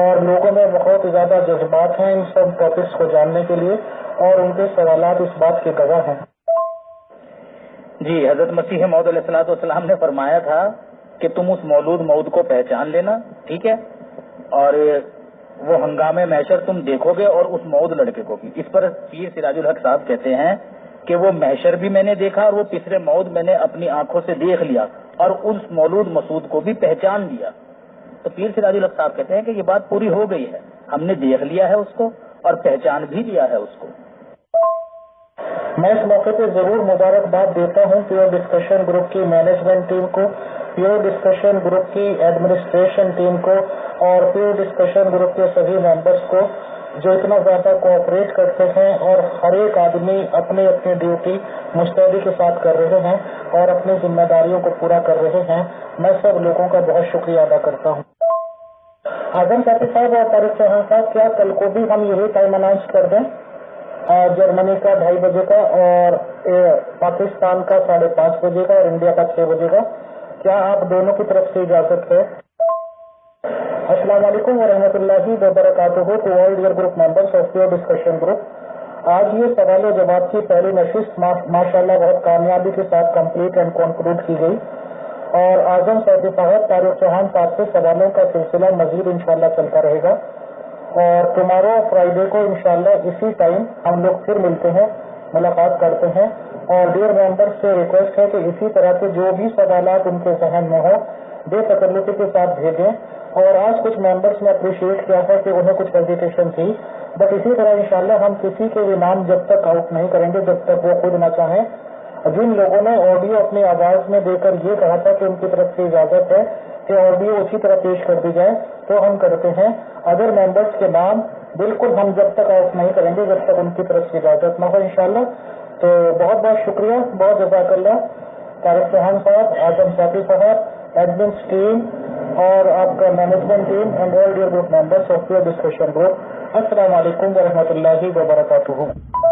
اور لوگوں میں بہت زیادہ جذبات ہیں ان سب ٹاپکس کو جاننے کے لیے، اور ان کے سوالات اس بات کے گواہ ہیں. جی، حضرت مسیح موعود علیہ السلام نے فرمایا تھا کہ تم اس مولود موعود کو پہچان لینا، ٹھیک ہے، اور وہ ہنگامے محشر تم دیکھو گے اور اس موعود لڑکے کو بھی. اس پر پیر سراج الحق صاحب کہتے ہیں کہ وہ محشر بھی میں نے دیکھا اور وہ پسرے موعود میں نے اپنی آنکھوں سے دیکھ لیا اور اس مولود مسعود کو بھی پہچان لیا. تو پیر سراج الحق صاحب کہتے ہیں کہ یہ بات پوری ہو گئی ہے، ہم نے دیکھ لیا ہے اس کو اور پہچان بھی لیا ہے اس کو. میں اس موقع پہ ضرور مبارکباد دیتا ہوں پیور ڈسکشن گروپ کی مینجمنٹ ٹیم کو، پیور ڈسکشن گروپ کی ایڈمنسٹریشن ٹیم کو اور پیور ڈسکشن گروپ کے سبھی ممبرس کو جو اتنا زیادہ کوآپریٹ کرتے ہیں اور ہر ایک آدمی اپنی اپنی ڈیوٹی مستعدی کے ساتھ کر رہے ہیں اور اپنی ذمہ داریوں کو پورا کر رہے ہیں. میں سب لوگوں کا بہت شکریہ ادا کرتا ہوں. اعظم سعدی صاحب اور طارق چوہان صاحب، کیا کل کو بھی ہم یہی ٹائم اناؤنس کر دیں؟ جرمنی کا 2:30 بجے کا اور پاکستان کا 5:30 بجے کا اور انڈیا کا 6 بجے کا. کیا آپ دونوں کی طرف سے اجازت ہے؟ السلام علیکم ورحمۃ اللہ وبرکاتہ to all dear group members of pure discussion group. آج یہ سوال و جواب کی پہلی نشست ماشاءاللہ بہت کامیابی کے ساتھ کمپلیٹ اینڈ کنکلوڈ کی گئی، اور اعظم سعدی صاحب، طارق چوہان صاحب سے سوالوں کا سلسلہ مزید انشاءاللہ چلتا رہے گا. اور ٹمارو فرائیڈے کو انشاءاللہ اسی ٹائم ہم لوگ پھر ملتے ہیں، ملاقات کرتے ہیں. اور ڈیئر ممبرس سے ریکویسٹ ہے کہ اسی طرح کے جو بھی سوالات ان کے ذہن میں ہوں بے تکلفی کے ساتھ بھیجیں. اور آج کچھ ممبرس نے اپریشیٹ کیا ہے کہ انہیں کچھ ہیزیٹیشن تھی، بٹ اسی طرح انشاءاللہ ہم کسی کے بھی نام جب تک آؤٹ نہیں کریں گے جب تک وہ خود نہ چاہیں. جن لوگوں نے آڈیو اپنی آواز میں دے کر یہ کہا تھا کہ ان کی طرف سے اجازت ہے کہ آڈیو اسی طرح پیش کر دی جائے تو ہم کرتے ہیں. ادر ممبرس کے نام بالکل ہم جب تک آؤٹ نہیں کریں گے جب تک ان کی طرف سے اجازت نہ ہو انشاءاللہ. تو بہت بہت شکریہ، بہت جزاک اللہ طارق چوہان صاحب، اعظم سعدی صاحب، ایڈمنس ٹیم اور آپ کا management team and all dear group members of pure discussion group. السلام علیکم ورحمۃ اللہ وبرکاتہ.